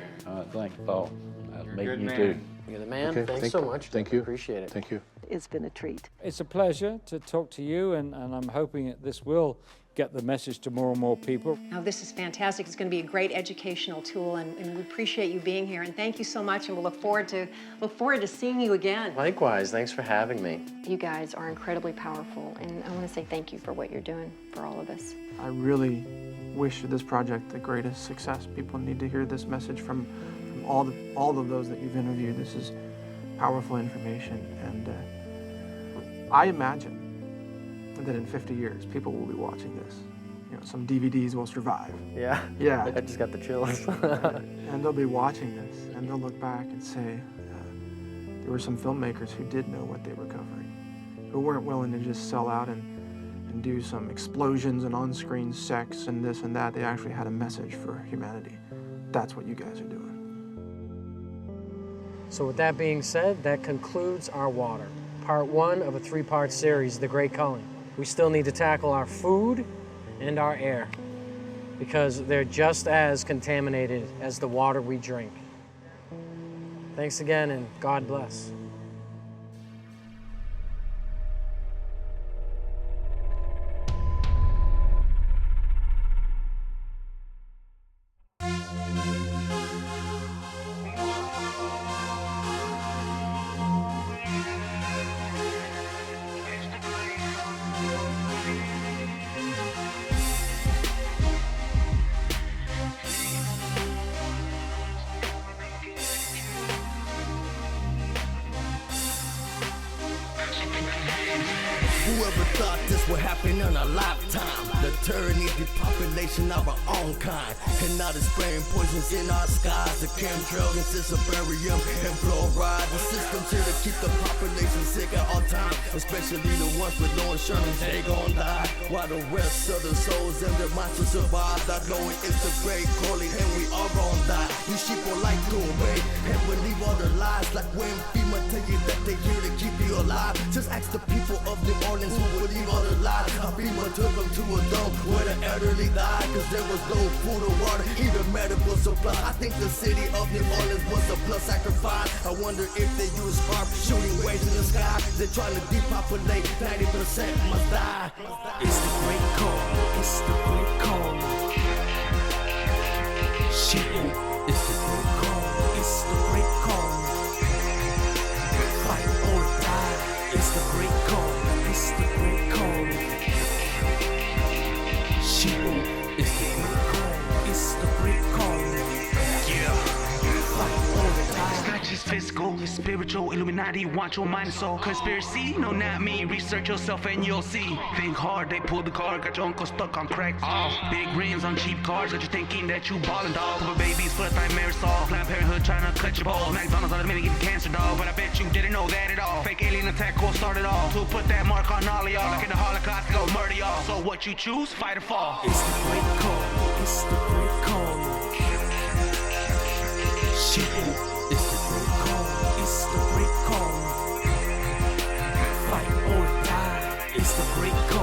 Thank you, Paul. Nice meeting you man. too. You're the man. Okay, Thanks so much. Thank you. Appreciate it. Thank you. It's been a treat. It's a pleasure to talk to you, and I'm hoping that this will get the message to more and more people. Now, this is fantastic. It's going to be a great educational tool, and we appreciate you being here. And thank you so much, and we'll look forward to seeing you again. Likewise, thanks for having me. You guys are incredibly powerful, and I want to say thank you for what you're doing for all of us. I really wish this project the greatest success. People need to hear this message from all of those that you've interviewed. This is powerful information, and I imagine that in 50 years, people will be watching this. You know, some DVDs will survive. Yeah. Yeah. I just got the chills. And they'll be watching this, and they'll look back and say, there were some filmmakers who did know what they were covering, who weren't willing to just sell out and do some explosions and on-screen sex and this and that. They actually had a message for humanity. That's what you guys are doing. So with that being said, that concludes our water. Part 1 of a 3-part series, The Great Culling. We still need to tackle our food and our air because they're just as contaminated as the water we drink. Thanks again, and God bless. Whoever thought this would happen in a lifetime? The tyranny, depopulation of our own kind. And now they're spraying poisons in our skies. The chemtrails, barium, and fluoride. The system's here to keep the population sick at all times. Especially the ones with no insurance, they gon' die. While the rest of the souls and their minds will survive. Not knowing it's the great calling and we all gon' die. You sheep will like to obey and believe all the lies. Like when FEMA tell you that they're here to keep you alive. Just ask the people of New Orleans who believe all the lies. How FEMA took them to a dome where the elderly died. Cause there was no food or water, either medical supply. I think the city of New Orleans was a blood sacrifice. I wonder if they use fire shooting waves in the sky. They're trying to depopulate, 90% must die. It's the great call, it's the great call. Shooting, it's the great call, it's the great call. Fight or die, it's the great call, it's the great call. Shooting, it's the great call, it's the great call. Yeah. Fight or die. It's not just physical, it's spiritual, illumination. Illuminati want your mind and soul. Conspiracy? No, not me. Research yourself and you'll see. Think hard, they pulled the card, got your uncle stuck on crack. Oh, big rims on cheap cars, got you thinking that you ballin', dog. Couple babies for the type Marisol. Planned Parenthood trying to cut your balls. McDonald's on the maybe getting cancer, dog. But I bet you didn't know that at all. Fake alien attack will start it all. To put that mark on all of y'all. Like in the Holocaust, go murder y'all. So what you choose, fight or fall. It's the great call. It's the great call. Shit. It's the great call. It's the great call. Fight or die. It's the great call.